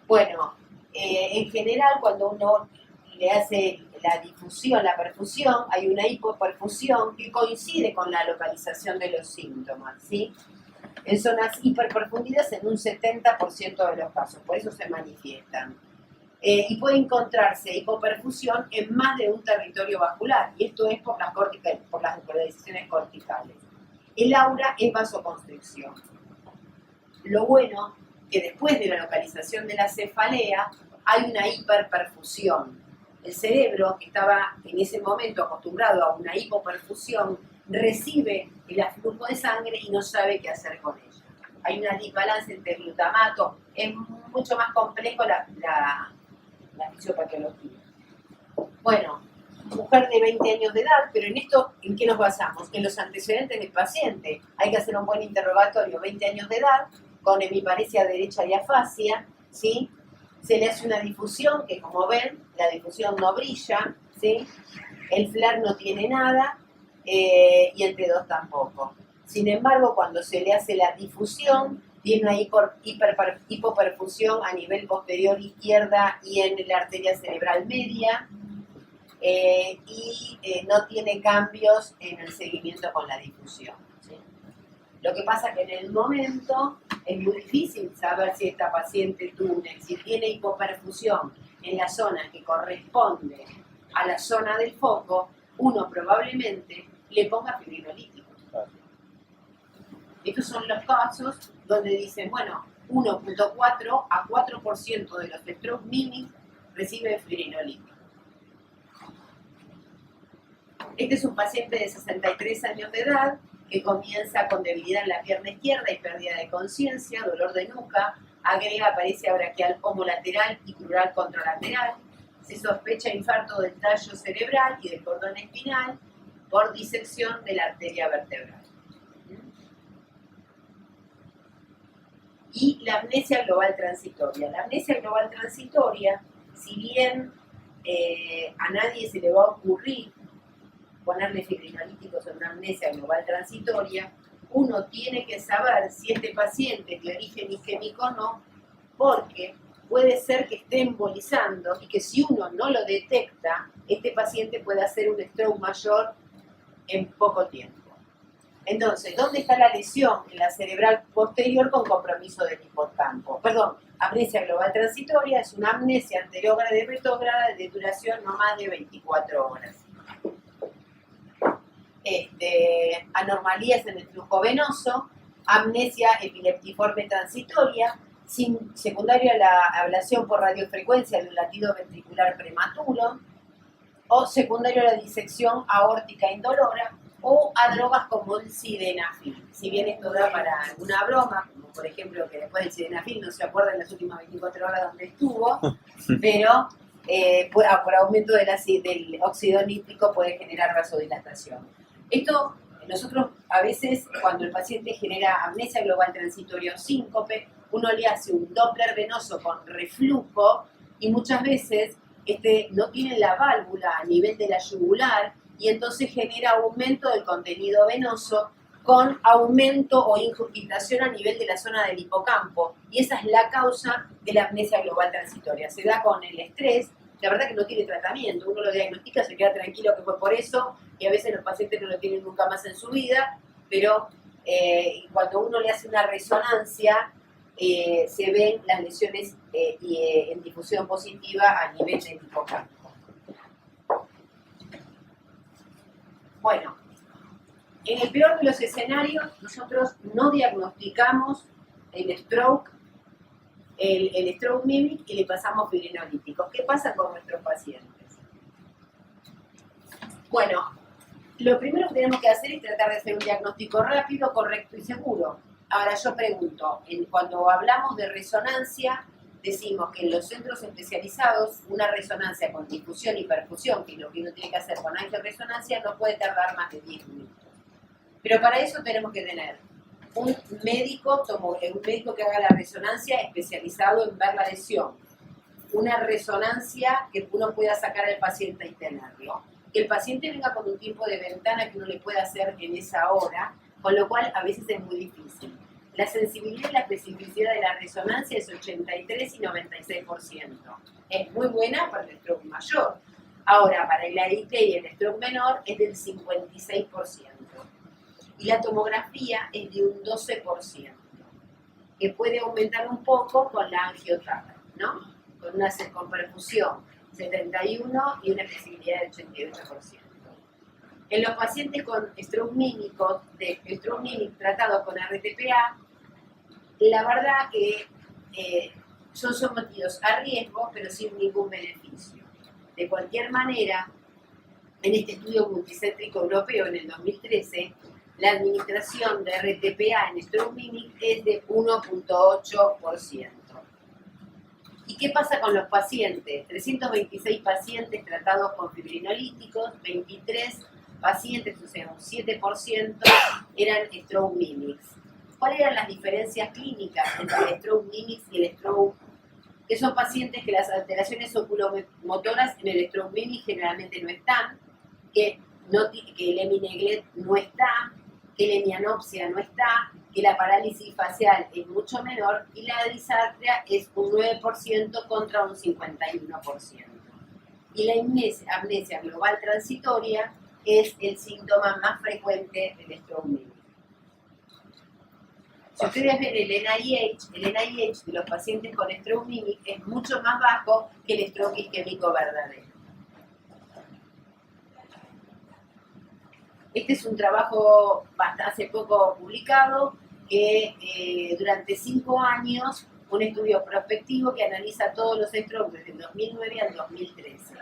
Speaker 1: Bueno, en general cuando uno le hace la difusión, la perfusión, hay una hipoperfusión que coincide con la localización de los síntomas, ¿sí? En zonas hiperperfundidas en un 70% de los casos, por eso se manifiestan. Y puede encontrarse hipoperfusión en más de un territorio vascular, y esto es por las despolarizaciones corticales. El aura es vasoconstricción. Lo bueno que después de la localización de la cefalea hay una hiperperfusión. El cerebro, que estaba en ese momento acostumbrado a una hipoperfusión, recibe el aflujo de sangre y no sabe qué hacer con ella. Hay una desbalance entre glutamato, es mucho más complejo la fisiopatología. Bueno, mujer de 20 años de edad, pero en esto, ¿en qué nos basamos? En los antecedentes del paciente. Hay que hacer un buen interrogatorio, 20 años de edad, con hemiparesia derecha y afasia, ¿sí? Se le hace una difusión, que como ven, la difusión no brilla, ¿sí? El FLAR no tiene nada, y el T2 tampoco. Sin embargo, cuando se le hace la difusión, tiene una hipoperfusión a nivel posterior izquierda y en la arteria cerebral media, y no tiene cambios en el seguimiento con la difusión, ¿sí? Lo que pasa es que en el momento es muy difícil saber si esta paciente si tiene hipoperfusión en la zona que corresponde a la zona del foco, uno probablemente le ponga fibrinolítico. Estos son los casos donde dicen, bueno, 1.4 a 4% de los stroke mini reciben fibrinolítico. Este es un paciente de 63 años de edad que comienza con debilidad en la pierna izquierda y pérdida de conciencia, dolor de nuca, agrega paresia braquial homolateral y crural contralateral. Se sospecha infarto del tallo cerebral y del cordón espinal por disección de la arteria vertebral. Y la amnesia global transitoria. La amnesia global transitoria, si bien a nadie se le va a ocurrir ponerle fibrinolíticos en una amnesia global transitoria, uno tiene que saber si este paciente es de origen isquémico o no, porque puede ser que esté embolizando y que si uno no lo detecta, este paciente puede hacer un stroke mayor en poco tiempo. Entonces, ¿dónde está la lesión? En la cerebral posterior con compromiso del hipocampo. Perdón, amnesia global transitoria es una amnesia anterógrada y retrógrada de duración no más de 24 horas. Anormalías en el flujo venoso, amnesia epileptiforme transitoria, secundaria a la ablación por radiofrecuencia de un latido ventricular prematuro, o secundario a la disección aórtica indolora, o a drogas como el sildenafil. Si bien esto da para alguna broma, como por ejemplo que después del sildenafil no se acuerda en las últimas 24 horas dónde estuvo, pero por aumento del óxido nítrico puede generar vasodilatación. Esto, nosotros a veces, cuando el paciente genera amnesia global transitoria o síncope, uno le hace un Doppler venoso con reflujo y muchas veces no tiene la válvula a nivel de la yugular y entonces genera aumento del contenido venoso con aumento o ingurgitación a nivel de la zona del hipocampo. Y esa es la causa de la amnesia global transitoria. Se da con el estrés, la verdad que no tiene tratamiento, uno lo diagnostica, se queda tranquilo que fue por eso, y a veces los pacientes no lo tienen nunca más en su vida, pero Y cuando uno le hace una resonancia, se ven las lesiones en difusión positiva a nivel del hipocampo. Bueno, en el peor de los escenarios, nosotros no diagnosticamos el stroke mimic y le pasamos fibrinolíticos. ¿Qué pasa con nuestros pacientes? Bueno, lo primero que tenemos que hacer es tratar de hacer un diagnóstico rápido, correcto y seguro. Ahora yo pregunto, cuando hablamos de resonancia, decimos que en los centros especializados una resonancia con difusión y perfusión, que es lo que uno tiene que hacer con angioresonancia, no puede tardar más de 10 minutos. Pero para eso tenemos que tener un médico que haga la resonancia especializado en ver la lesión, una resonancia que uno pueda sacar al paciente y tenerlo, que el paciente venga con un tiempo de ventana que uno le pueda hacer en esa hora, con lo cual a veces es muy difícil. La sensibilidad y la especificidad de la resonancia es 83 y 96%. Es muy buena para el stroke mayor. Ahora, para el AIT y el stroke menor es del 56%. Y la tomografía es de un 12%, que puede aumentar un poco con la angiotraca, ¿no? Con perfusión 71 y una especificidad del 88%. En los pacientes con stroke mimic tratados con RTPA, la verdad que son sometidos a riesgo, pero sin ningún beneficio. De cualquier manera, en este estudio multicéntrico europeo en el 2013, la administración de RTPA en stroke mimic es de 1.8%. ¿Y qué pasa con los pacientes? 326 pacientes tratados con fibrinolíticos, 23 pacientes, o sea, un 7%, eran stroke mimics. ¿Cuáles eran las diferencias clínicas entre el stroke mimics y el stroke? Que son pacientes que las alteraciones oculomotoras en el stroke mimic generalmente no están, que el hemineglet no está, que la hemianopsia no está, que la parálisis facial es mucho menor y la disartria es un 9% contra un 51%. Y la amnesia global transitoria es el síntoma más frecuente del stroke mimic. Si ustedes ven el NIH de los pacientes con stroke mimic es mucho más bajo que el stroke isquémico verdadero. Este es un trabajo hace poco publicado que durante 5 años, un estudio prospectivo que analiza todos los strokes desde el 2009 al 2013.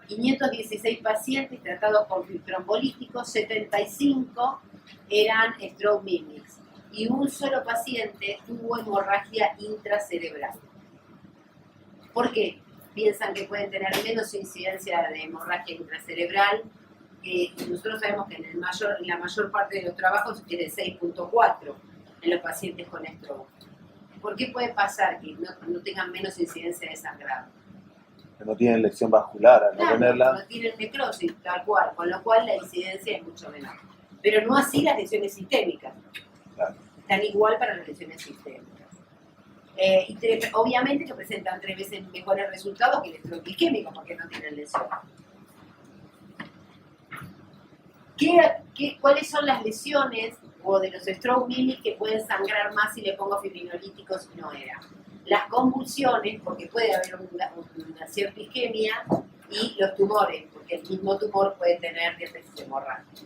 Speaker 1: 516 pacientes tratados con trombolíticos, 75 eran stroke mimics y un solo paciente tuvo hemorragia intracerebral. ¿Por qué? Piensan que pueden tener menos incidencia de hemorragia intracerebral. Nosotros sabemos que en la mayor parte de los trabajos es de 6.4 en los pacientes con stroke. ¿Por qué puede pasar que no tengan menos incidencia de sangrado?
Speaker 2: Que no tienen lesión vascular, al no
Speaker 1: Claro,
Speaker 2: tenerla.
Speaker 1: no tienen necrosis, tal cual, con lo cual la incidencia es mucho menor. Pero no así las lesiones sistémicas.
Speaker 2: Claro.
Speaker 1: Están igual para las lesiones sistémicas. Obviamente que presentan 3 veces mejores resultados que el stroke isquémico porque no tienen lesión. ¿Cuáles son las lesiones o de los stroke mimic que pueden sangrar más si le pongo fibrinolíticos y no era? Las convulsiones, porque puede haber una cierta isquemia, y los tumores, porque el mismo tumor puede tener diátesis hemorrágica.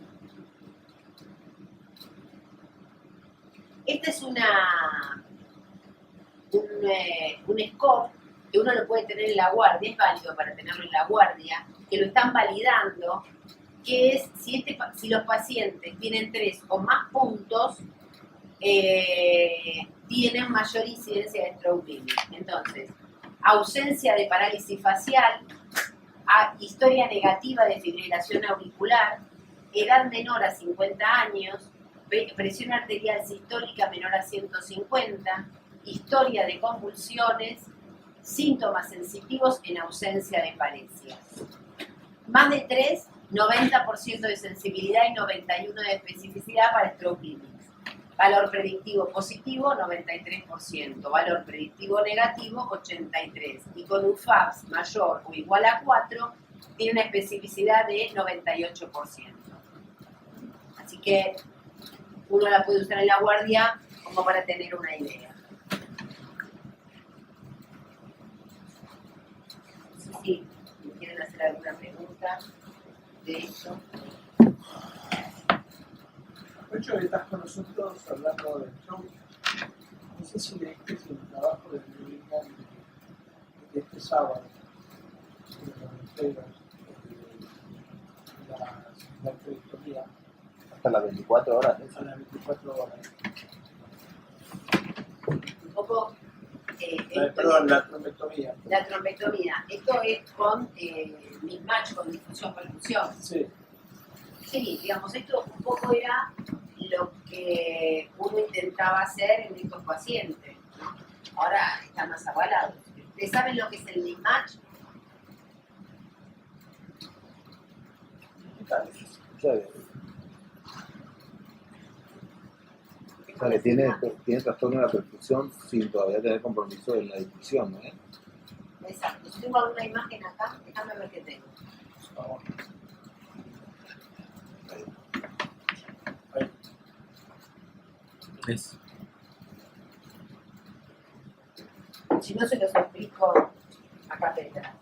Speaker 1: Este es un score que uno lo puede tener en la guardia, es válido para tenerlo en la guardia, que lo están validando, que es si los pacientes tienen 3 o más puntos, tienen mayor incidencia de stroke mimic. Entonces, ausencia de parálisis facial, historia negativa de fibrilación auricular, edad menor a 50 años, presión arterial sistólica menor a 150, historia de convulsiones, síntomas sensitivos en ausencia de paresias. Más de 3, 90% de sensibilidad y 91% de especificidad para stroke mimics. Valor predictivo positivo, 93%. Valor predictivo negativo, 83%. Y con un FABS mayor o igual a 4, tiene una especificidad de 98%. Así que uno la puede usar en la guardia como para tener una idea. Sí, si quieren hacer alguna pregunta de esto.
Speaker 3: Aprovecho que estás con nosotros hablando del show. No sé si leíste el trabajo de este sábado, de la trayectoria
Speaker 2: Hasta las 24 horas.
Speaker 3: a las 24 horas.
Speaker 1: Un poco,
Speaker 3: Perdón, la trombectomía.
Speaker 1: la trombectomía. Esto es con mismatch, con difusión-percusión.
Speaker 3: Sí.
Speaker 1: Sí, digamos, esto un poco era lo que uno intentaba hacer en estos pacientes, ¿no? Ahora está más avalado. ¿Ustedes saben lo que es el mismatch?
Speaker 2: O sea, que tiene trastorno de la perfusión sin todavía tener compromiso en la difusión, ¿no?
Speaker 1: Exacto. Si tengo alguna imagen acá, déjame ver qué tengo.
Speaker 4: Es.
Speaker 1: Si no, se los explico acá detrás.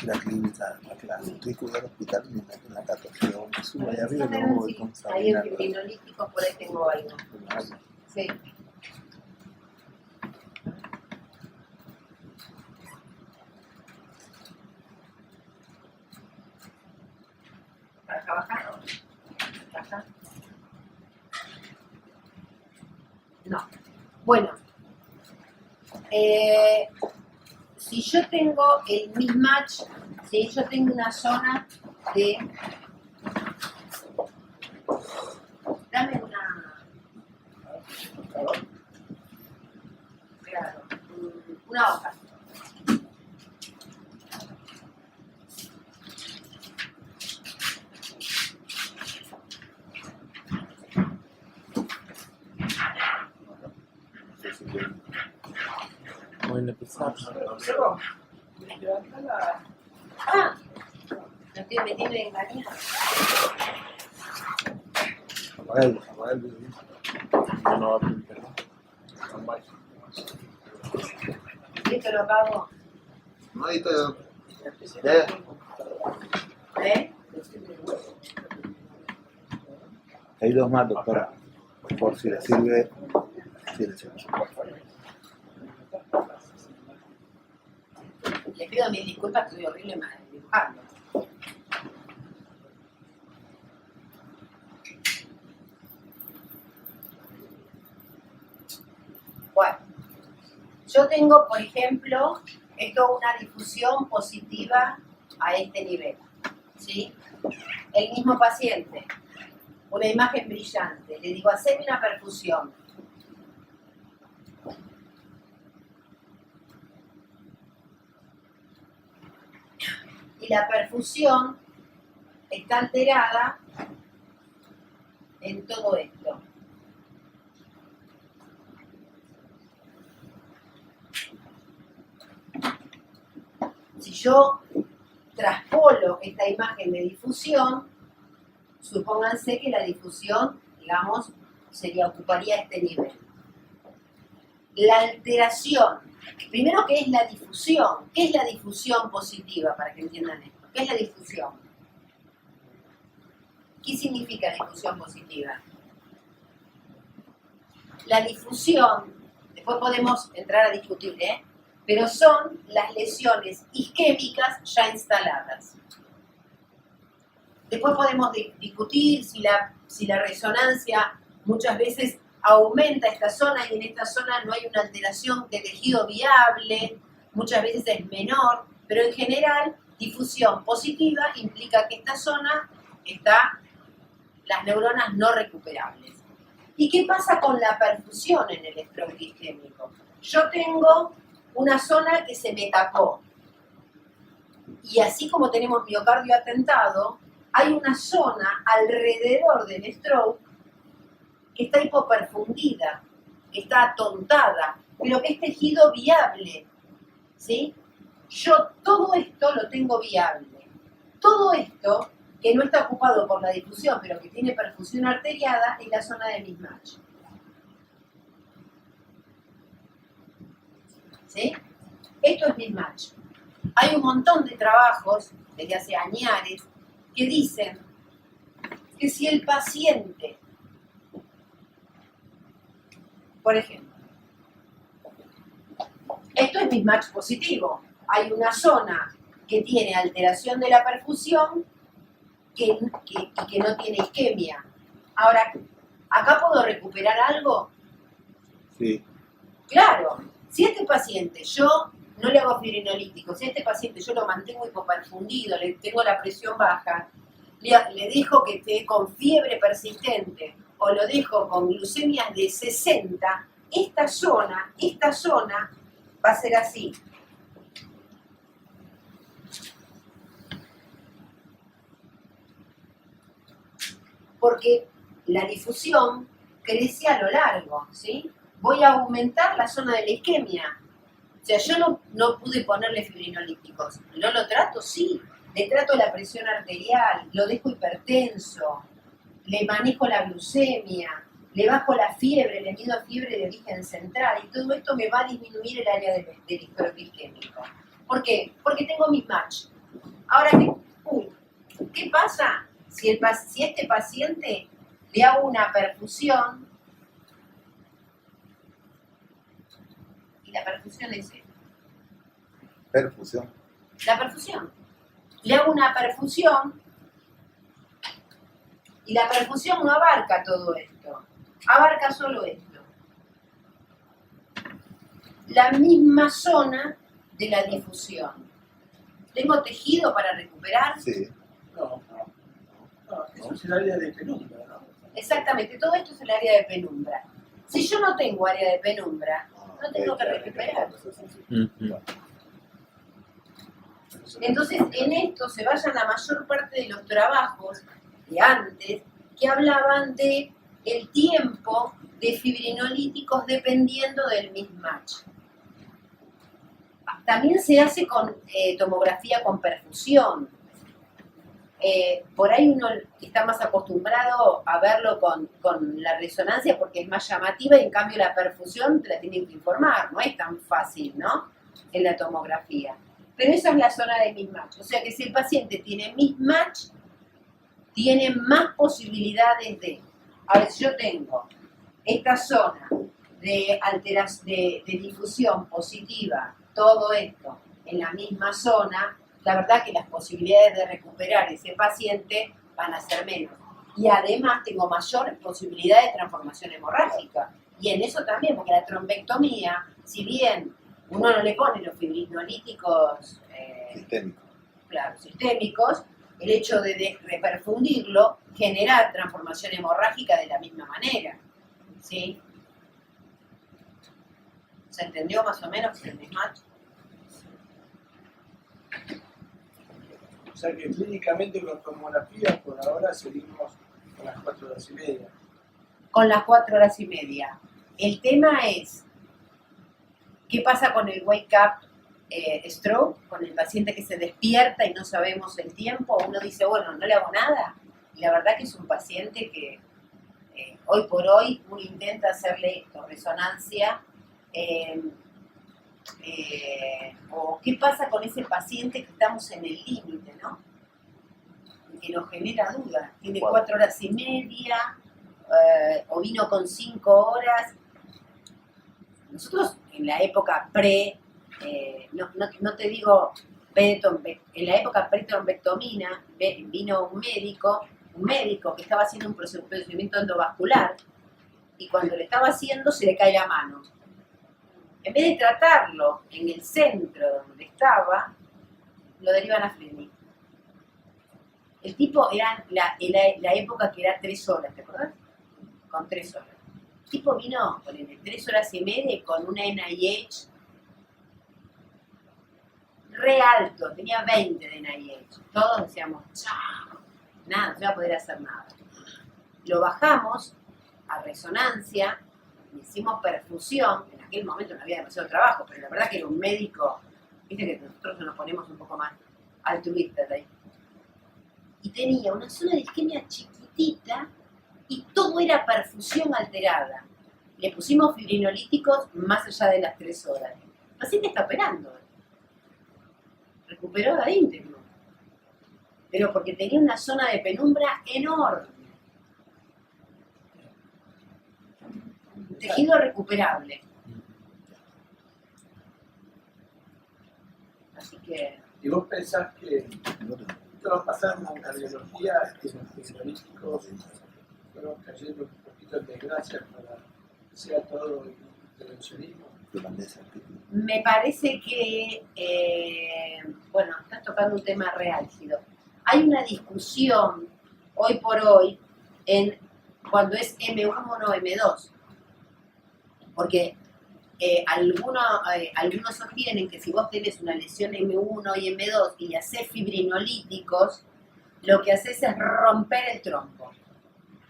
Speaker 2: La clínica, la clase, estoy con el hospital mientras que en la 14 me subo allá arriba y
Speaker 1: Sí,
Speaker 2: luego voy con
Speaker 1: ahí en
Speaker 2: Sabrina.
Speaker 1: criminolítico por ahí tengo algo. Sí. ¿Para bajar? ¿Bajar? No. Bueno. Si yo tengo el mismatch, si yo tengo una zona de... Dame una hoja.
Speaker 4: Bueno, empezar.
Speaker 3: Observa. Levanta la.
Speaker 1: Ah, me tiene engañado.
Speaker 2: Apaga el video.
Speaker 4: Yo no abro internet.
Speaker 1: ¿Y esto lo apago?
Speaker 2: No, ahí está. Ya.
Speaker 1: ¿Eh?
Speaker 2: Hay dos más, doctora. Por si le sirve. Silencio.
Speaker 1: Le pido mil disculpas, estoy horrible mal dibujando. Bueno, yo tengo, por ejemplo, esto es una difusión positiva a este nivel, ¿sí? El mismo paciente, una imagen brillante, le digo, haceme una perfusión. Y la perfusión está alterada en todo esto. Si yo traspolo esta imagen de difusión, supónganse que la difusión, digamos, ocuparía este nivel. La alteración, primero, ¿qué es la difusión? ¿Qué es la difusión positiva, para que entiendan esto? ¿Qué es la difusión? ¿Qué significa difusión positiva? La difusión, después podemos entrar a discutir, pero son las lesiones isquémicas ya instaladas. Después podemos discutir si la resonancia muchas veces aumenta esta zona y en esta zona no hay una alteración de tejido viable, muchas veces es menor, pero en general difusión positiva implica que esta zona está las neuronas no recuperables. ¿Y qué pasa con la perfusión en el stroke isquémico? Yo tengo una zona que se me tapó y así como tenemos miocardio atentado, hay una zona alrededor del stroke que está hipoperfundida, que está atontada, pero que es tejido viable, ¿sí? Yo todo esto lo tengo viable. Todo esto que no está ocupado por la difusión, pero que tiene perfusión arteriada, es la zona de mismatch. ¿Sí? Esto es mismatch. Hay un montón de trabajos, desde hace años, que dicen que si el paciente, por ejemplo, esto es mismatch positivo, hay una zona que tiene alteración de la perfusión y que no tiene isquemia. Ahora, ¿acá puedo recuperar algo?
Speaker 2: Sí.
Speaker 1: Claro, si este paciente yo no le hago fibrinolítico, si este paciente yo lo mantengo hipoperfundido, le tengo la presión baja, le dejo que esté con fiebre persistente o lo dejo con glucemias de 60, esta zona va a ser así. Porque la difusión crece a lo largo, ¿sí? Voy a aumentar la zona de la isquemia. O sea, yo no pude ponerle fibrinolíticos. ¿No lo trato? Sí. Le trato la presión arterial, lo dejo hipertenso, le manejo la glucemia, le bajo la fiebre, le mido fiebre de origen central y todo esto me va a disminuir el área del histórico isquémico. ¿Por qué? Porque tengo mismatch. Ahora, ¿qué pasa si este paciente le hago una perfusión? Y la perfusión es esto.
Speaker 2: Perfusión.
Speaker 1: La perfusión. Le hago una perfusión y la perfusión no abarca todo esto, abarca solo esto. La misma zona de la difusión. ¿Tengo tejido para recuperar?
Speaker 2: Sí.
Speaker 3: No, eso es el área de penumbra, ¿no?
Speaker 1: Exactamente, todo esto es el área de penumbra. Si yo no tengo área de penumbra, no tengo que recuperar. Entonces, en esto se vayan la mayor parte de los trabajos de antes que hablaban de el tiempo de fibrinolíticos dependiendo del mismatch. También se hace con tomografía con perfusión. Por ahí uno está más acostumbrado a verlo con la resonancia porque es más llamativa y en cambio la perfusión te la tienen que informar, no es tan fácil, ¿no? En la tomografía. Pero esa es la zona de mismatch. O sea que si el paciente tiene mismatch, tiene más posibilidades de... A ver, si yo tengo esta zona de difusión positiva, todo esto en la misma zona, la verdad que las posibilidades de recuperar ese paciente van a ser menos. Y además tengo mayores posibilidades de transformación hemorrágica. Y en eso también, porque la trombectomía, si bien uno no le pone los fibrinolíticos sistémicos, el hecho de reperfundirlo genera transformación hemorrágica de la misma manera. ¿Sí? ¿Se entendió más o menos el mismatch?
Speaker 3: O sea que clínicamente con tomografía por ahora seguimos con las 4 horas y media.
Speaker 1: Con las 4 horas y media. El tema es, ¿qué pasa con el wake up stroke? Con el paciente que se despierta y no sabemos el tiempo. Uno dice, bueno, no le hago nada. Y la verdad que es un paciente que hoy por hoy uno intenta hacerle esto, resonancia. O qué pasa con ese paciente que estamos en el límite, ¿no? Que nos genera duda. Tiene 4 horas y media, o vino con 5 horas. Nosotros en la época no te digo, en la época pre-trombectomina vino un médico que estaba haciendo un procedimiento endovascular y cuando le estaba haciendo se le cae la mano. En vez de tratarlo en el centro donde estaba, lo derivan a Fleming. El tipo era la época que era 3 horas, ¿te acordás? Con 3 horas. El tipo vino con 3 horas y media y con una NIH re alto, tenía 20 de NIH. Todos decíamos, chao. nada, no se va a poder hacer nada. Lo bajamos a resonancia, le hicimos perfusión, en aquel momento no había demasiado trabajo, pero la verdad que era un médico, viste que nosotros nos ponemos un poco más altruistas ahí. Y tenía una zona de isquemia chiquitita y todo era perfusión alterada. Le pusimos fibrinolíticos más allá de las 3 horas. El paciente está operando. Recuperó de íntegro. Pero porque tenía una zona de penumbra enorme. Tejido recuperable. Así que...
Speaker 3: ¿Y vos pensás que todos pasamos con cardiología, que los fibrinolíticos fueron cayendo un poquito en desgracia para que sea todo intervencionismo?
Speaker 1: Me parece que, bueno, estás tocando un tema reálgido. Hay una discusión hoy por hoy en cuando es M1 o M2. Porque algunos sostienen que si vos tenés una lesión M1 y M2 y haces fibrinolíticos, lo que haces es romper el trombo.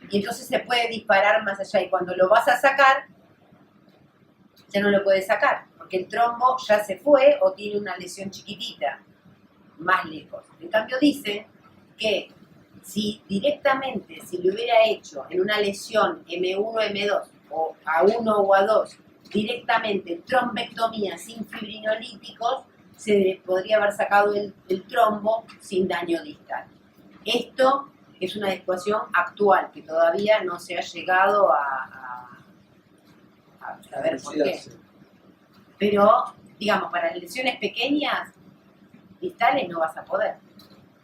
Speaker 1: Y entonces se puede disparar más allá. Y cuando lo vas a sacar, ya no lo puedes sacar. Porque el trombo ya se fue o tiene una lesión chiquitita, más lejos. En cambio dice que si directamente, si lo hubiera hecho en una lesión M1, M2, o A1 o A2, directamente trombectomía sin fibrinolíticos, se podría haber sacado el trombo sin daño distal. Esto es una discusión actual que todavía no se ha llegado a saber por qué. Pero, digamos, para lesiones pequeñas, distales no vas a poder.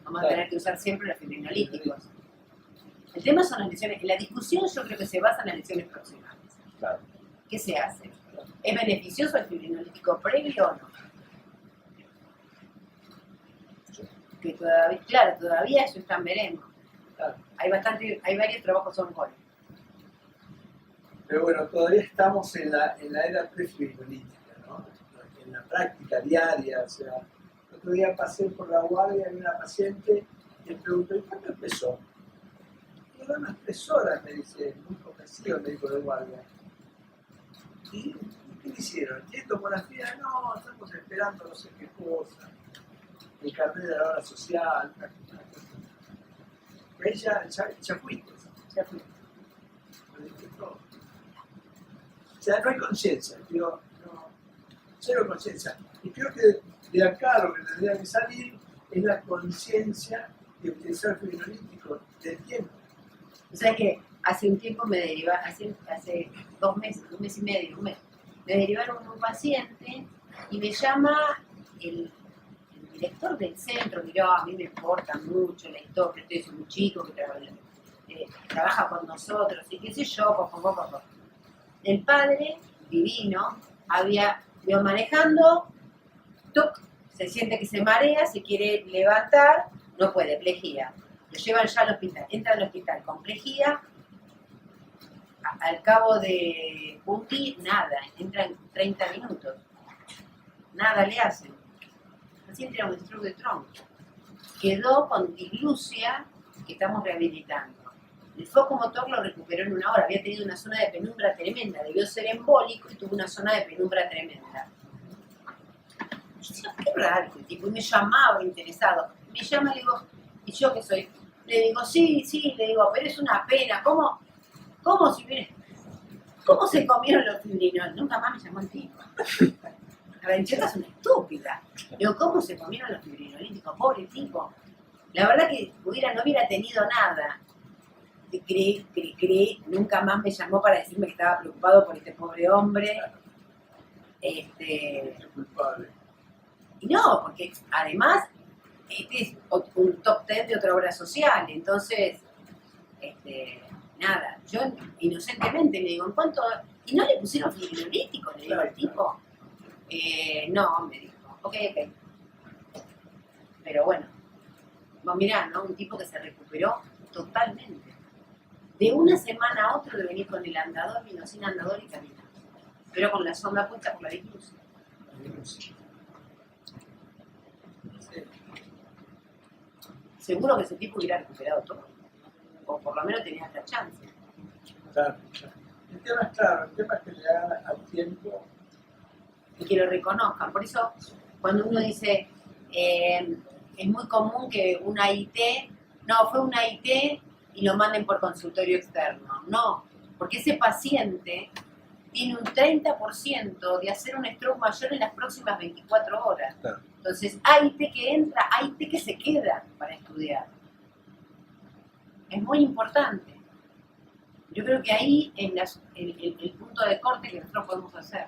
Speaker 1: Vamos a tener que usar siempre los fibrinolíticos. El tema son las lesiones. En la discusión yo creo que se basa en las lesiones proximales.
Speaker 2: Claro.
Speaker 1: ¿Qué se hace? ¿Es beneficioso el fibrinolítico previo o no? Que todavía, claro, todavía eso está en veremos.
Speaker 3: Claro.
Speaker 1: Hay varios trabajos on-call.
Speaker 3: Pero bueno, todavía estamos en la era prefibrinolítica, ¿no? En la práctica diaria, o sea, el otro día pasé por la guardia y una paciente y le pregunté, ¿y cuándo empezó? Y yo, unas 3 horas, me dice, muy comprensivo el médico de guardia. ¿Y qué le hicieron? ¿Tiene tomografía? No, estamos esperando no sé qué cosa. El carnet de la obra social. Ella ya fuiste.
Speaker 1: Ya fui.
Speaker 3: Lo dije todo. O sea, no hay conciencia, digo, no, cero conciencia. Y creo que de acá lo que tendría que salir es la conciencia de utilizar fibrinolíticos del tiempo.
Speaker 1: O sea que hace un tiempo me derivaron, hace 2 meses, 1 mes y medio, un mes, me derivaron un paciente y me llama el director del centro, mirá, a mí me importa mucho la historia, es un chico que trabaja con nosotros y qué sé yo, El padre, divino, iba manejando, ¡tuc! Se siente que se marea, se quiere levantar, no puede, plejía. Lo llevan ya al hospital, entra al hospital con plejía, al cabo de Punti, nada, entra en 30 minutos. Nada le hacen. El paciente era un stroke de tronco. Quedó con diglucia que estamos rehabilitando. El foco motor lo recuperó en 1 hora. Había tenido una zona de penumbra tremenda. Debió ser embólico y tuvo una zona de penumbra tremenda. Yo decía, qué raro este tipo. Y me llamaba interesado. Me llama y le digo, ¿y yo qué soy? Le digo, sí, le digo, pero es una pena. ¿Cómo se comieron los fibrinos? Nunca más me llamó el tipo. La Rancheta es una estúpida. Digo, ¿cómo se comieron los fibrinolíticos? Pobre tipo. La verdad que no hubiera tenido nada. Nunca más me llamó para decirme que estaba preocupado por este pobre hombre.
Speaker 3: Es culpable.
Speaker 1: Y no, porque además este es un top 10 de otra obra social. Entonces, nada, yo inocentemente le digo, ¿en cuánto? ¿Y no le pusieron fibrinolítico? Le digo al tipo. No, me dijo, ok. Pero bueno, vos mirá, ¿no? Un tipo que se recuperó totalmente. De una semana a otra de venir con el andador, vino sin andador y caminando. Pero con la sonda puesta por la dislusia. seguro que ese tipo hubiera recuperado todo. O por lo menos tenía esta chance.
Speaker 3: Claro. El tema es claro, el tema es que le hagan al tiempo.
Speaker 1: Y que lo reconozcan. Por eso, cuando uno dice, es muy común que una IT, no, fue una IT y lo manden por consultorio externo. No, porque ese paciente tiene un 30% de hacer un stroke mayor en las próximas 24 horas.
Speaker 2: Claro.
Speaker 1: Entonces, hay IT que entra, hay IT que se queda para estudiar. Es muy importante. Yo creo que ahí es el punto de corte que nosotros podemos hacer.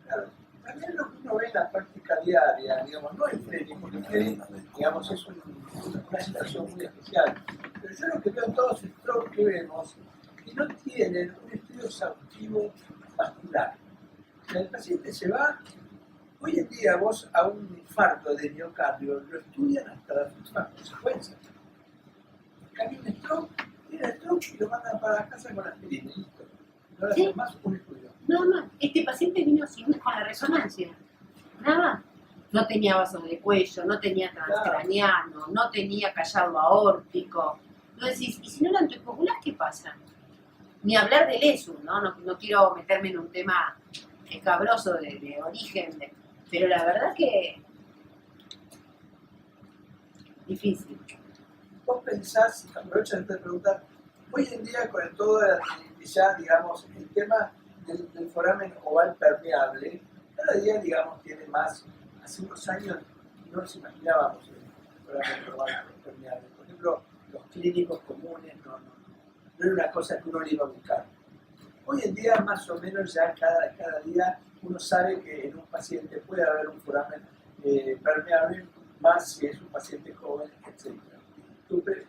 Speaker 3: Claro. También lo que uno ve en la práctica diaria, digamos, no el training, porque el training, digamos, es una situación muy especial. Pero yo lo que veo en todos los strokes que vemos, que no tienen un estudio exhaustivo vascular. O sea, el paciente se va, hoy en día vos a un infarto de miocardio lo estudian hasta las últimas consecuencias. Cambia un stroke, tiene el stroke y lo mandan para la casa con aspirina y listo. No le
Speaker 1: Sí.
Speaker 3: hacen más un estudio.
Speaker 1: Nada más. Este paciente vino sin con la resonancia. Nada más. No tenía vasos de cuello, no tenía transcraniano, no tenía callado aórtico. Entonces decís, ¿y si no la anticoagulás, qué pasa? Ni hablar del ESU, ¿no? No quiero meterme en un tema escabroso de origen, pero la verdad que difícil.
Speaker 3: Vos pensás, aprovecho de preguntar, hoy en día con el todo ya, digamos, el tema del foramen oval permeable, cada día, digamos, tiene más, hace unos años no nos imaginábamos el foramen oval permeable. Por ejemplo, los clínicos comunes no era una cosa que uno le iba a buscar. Hoy en día, más o menos, ya cada día uno sabe que en un paciente puede haber un foramen permeable, más si es un paciente joven, etc.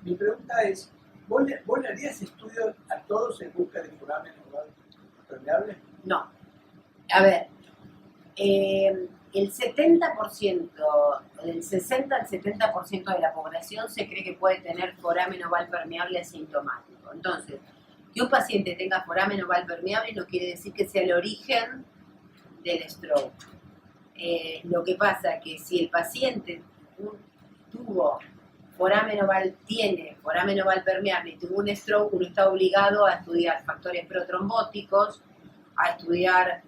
Speaker 3: Mi pregunta es, ¿vos le harías estudios a todos en busca de foramen oval permeable?
Speaker 1: No. A ver, el 70%, del 60 al 70% de la población se cree que puede tener foramen oval permeable asintomático. Entonces, que un paciente tenga foramen oval permeable no quiere decir que sea el origen del stroke. Lo que pasa es que si el paciente tiene foramen oval permeable y tuvo un stroke, uno está obligado a estudiar factores protrombóticos, a estudiar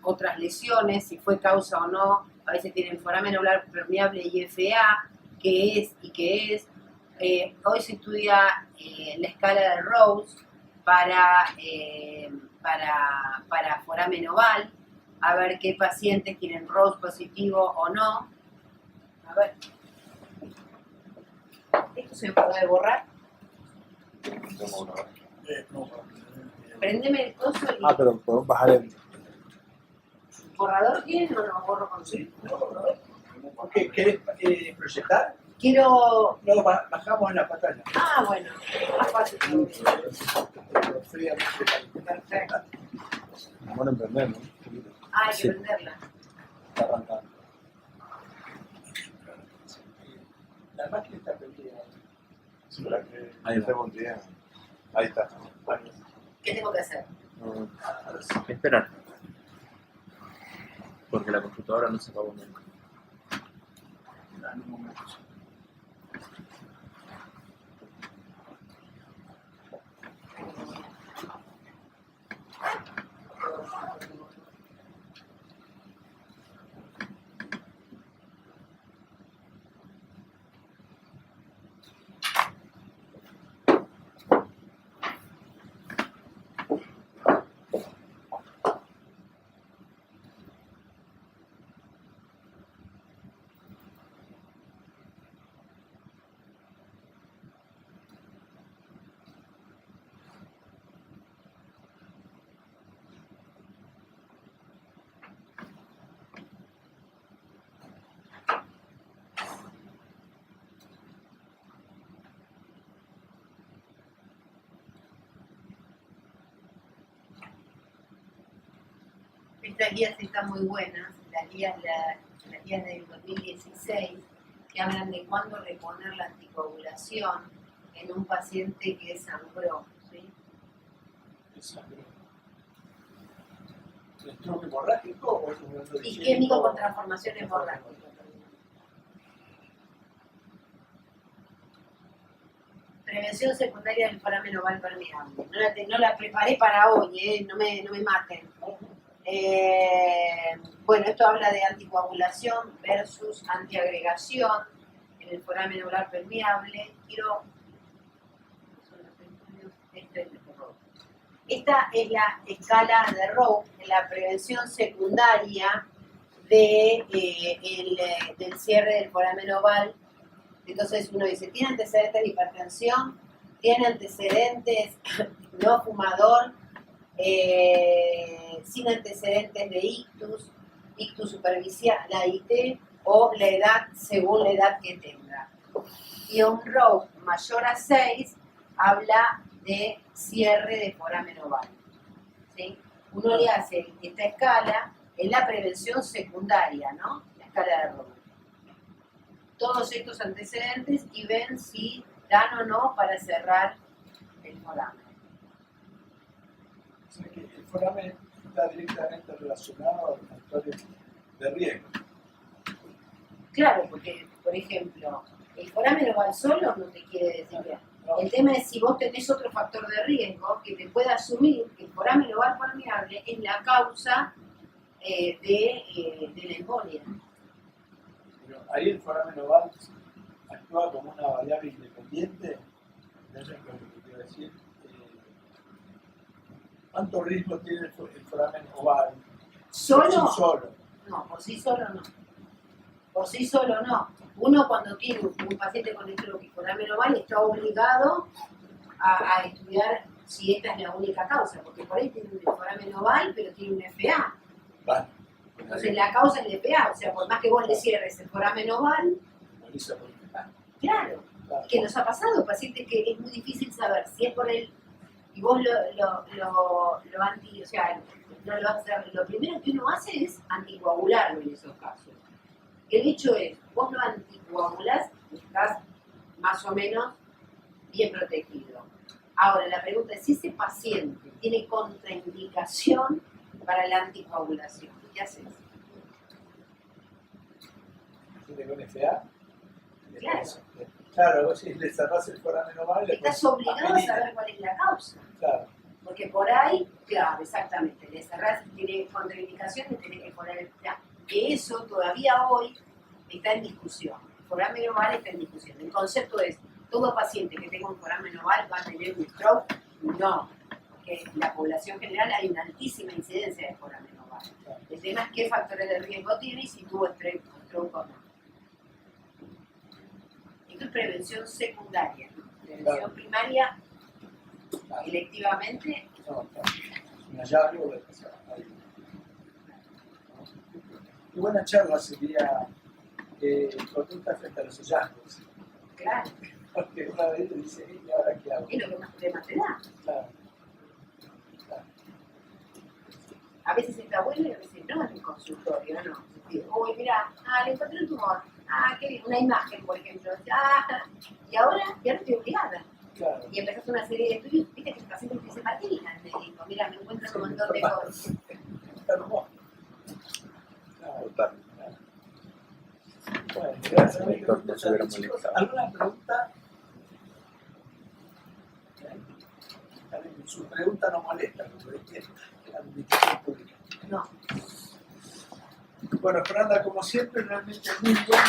Speaker 1: otras lesiones, si fue causa o no. A veces tienen foramen oval permeable y FA, qué es y qué es. Hoy se estudia la escala de Rose para foramen oval, a ver qué pacientes tienen Rose positivo o no. A ver. ¿Esto se me puede borrar?
Speaker 2: Tengo uno.
Speaker 1: Prendeme el coso y...
Speaker 2: Ah, pero podemos bajar el.
Speaker 1: ¿Borrador tienen o no borro con
Speaker 3: Sí, no. ¿Qué, ¿Querés proyectar?
Speaker 1: Quiero...
Speaker 3: No, bajamos en la pantalla.
Speaker 1: Ah, bueno. Más fácil.
Speaker 3: Fríamente.
Speaker 1: Perfecto.
Speaker 2: Bueno, emprender, ¿no?
Speaker 1: Ah, hay que
Speaker 2: Sí.
Speaker 1: prenderla.
Speaker 2: Está arrancando.
Speaker 3: La máquina está prendida.
Speaker 2: Espera que
Speaker 4: Ahí va.
Speaker 2: se voltee. Ahí está.
Speaker 1: ¿Qué tengo que hacer?
Speaker 4: Esperar. Porque la computadora no se apagó nunca.
Speaker 3: En un momento.
Speaker 1: Estas guías están muy buenas, las guías del 2016, que hablan de cuándo reponer la anticoagulación en un paciente que sangró, ¿sí?
Speaker 3: ¿El stroke hemorrágico o es un grado
Speaker 1: Isquémico con transformación hemorrágica. Prevención secundaria del foramen oval permeable. No la preparé para hoy, no me maten. Bueno, esto habla de anticoagulación versus antiagregación en el foramen oval permeable. Esta es la escala de Rowe en la prevención secundaria del cierre del foramen oval. Entonces uno dice, ¿tiene antecedentes de hipertensión? ¿Tiene antecedentes no fumador? Sin antecedentes de ictus superficial, la IT, o la edad según la edad que tenga. Y un Rowe mayor a 6 habla de cierre de foramen oval. ¿Sí? Uno le hace esta escala en la prevención secundaria, ¿no? La escala de Rowe. Todos estos antecedentes y ven si dan o no para cerrar el foramen.
Speaker 3: O sea que el foramen está directamente relacionado a los factores de riesgo.
Speaker 1: Claro, porque, por ejemplo, el foramen oval solo no te quiere decir que... El tema es si vos tenés otro factor de riesgo que te pueda asumir que el foramen oval permeable es la causa de la embolia.
Speaker 3: Pero ahí el foramen oval actúa como una variable independiente. ¿Entendés lo que quiero decir? ¿Cuánto riesgo tiene el foramen oval?
Speaker 1: ¿Solo?
Speaker 3: Por sí solo.
Speaker 1: No, por sí solo no. Por sí solo no. Uno cuando tiene un paciente con foramen oval está obligado a estudiar si esta es la única causa, porque por ahí tiene un foramen oval, pero tiene un FA.
Speaker 3: Vale.
Speaker 1: Entonces la causa es el FA, o sea, por más que vos le cierres el foramen oval, claro, que nos ha pasado, pacientes que es muy difícil saber si es por él, y vos lo anti, o sea, no lo vas a hacer. Lo primero que uno hace es anticoagularlo en esos casos. El hecho es, vos lo anticoagulás y estás más o menos bien protegido. Ahora, la pregunta es si ese paciente tiene contraindicación para la anticoagulación. ¿Qué haces?
Speaker 3: ¿Tiene con FA?
Speaker 1: Claro.
Speaker 3: Claro, vos si le cerrás el foramen oval...
Speaker 1: Estás obligado a saber cuál es la causa.
Speaker 3: Claro.
Speaker 1: Porque por ahí, claro, exactamente, le cerrás, tiene contraindicación y tenés que poner el plan. Que eso todavía hoy está en discusión. El foramen oval está en discusión. El concepto es, ¿todo paciente que tenga un foramen oval va a tener un stroke? No, porque en la población general hay una altísima incidencia de foramen oval. El tema es qué factores de riesgo tiene y si tuvo stroke o no. Esto es prevención secundaria, ¿no? Prevención primaria, electivamente.
Speaker 3: No, es un hallazgo de pasar ahí. Qué buena charla sería conducta frente a los hallazgos.
Speaker 1: Claro,
Speaker 3: Porque una vez te dice, ¿y ahora qué hago?
Speaker 1: es lo que más problema te da.
Speaker 3: Claro. Claro.
Speaker 1: A veces está bueno y a veces no en el consultorio, ¿no? Uy, mira, le encontré un tumor. Qué bien, una imagen, por ejemplo. Y ahora estoy obligada.
Speaker 3: Claro.
Speaker 1: Y empezás una serie de estudios, viste que el paciente te dice, ¿para qué ir al médico? Mira, me encuentro un montón de cosas.
Speaker 3: Hermoso. Claro.
Speaker 2: Total.
Speaker 3: Bueno, gracias.
Speaker 2: Doctor, no se hubiera molestado.
Speaker 3: ¿Alguna pregunta? Su pregunta no molesta, porque es la administración pública.
Speaker 1: No.
Speaker 3: Bueno, Fernanda, como siempre, realmente muy buena.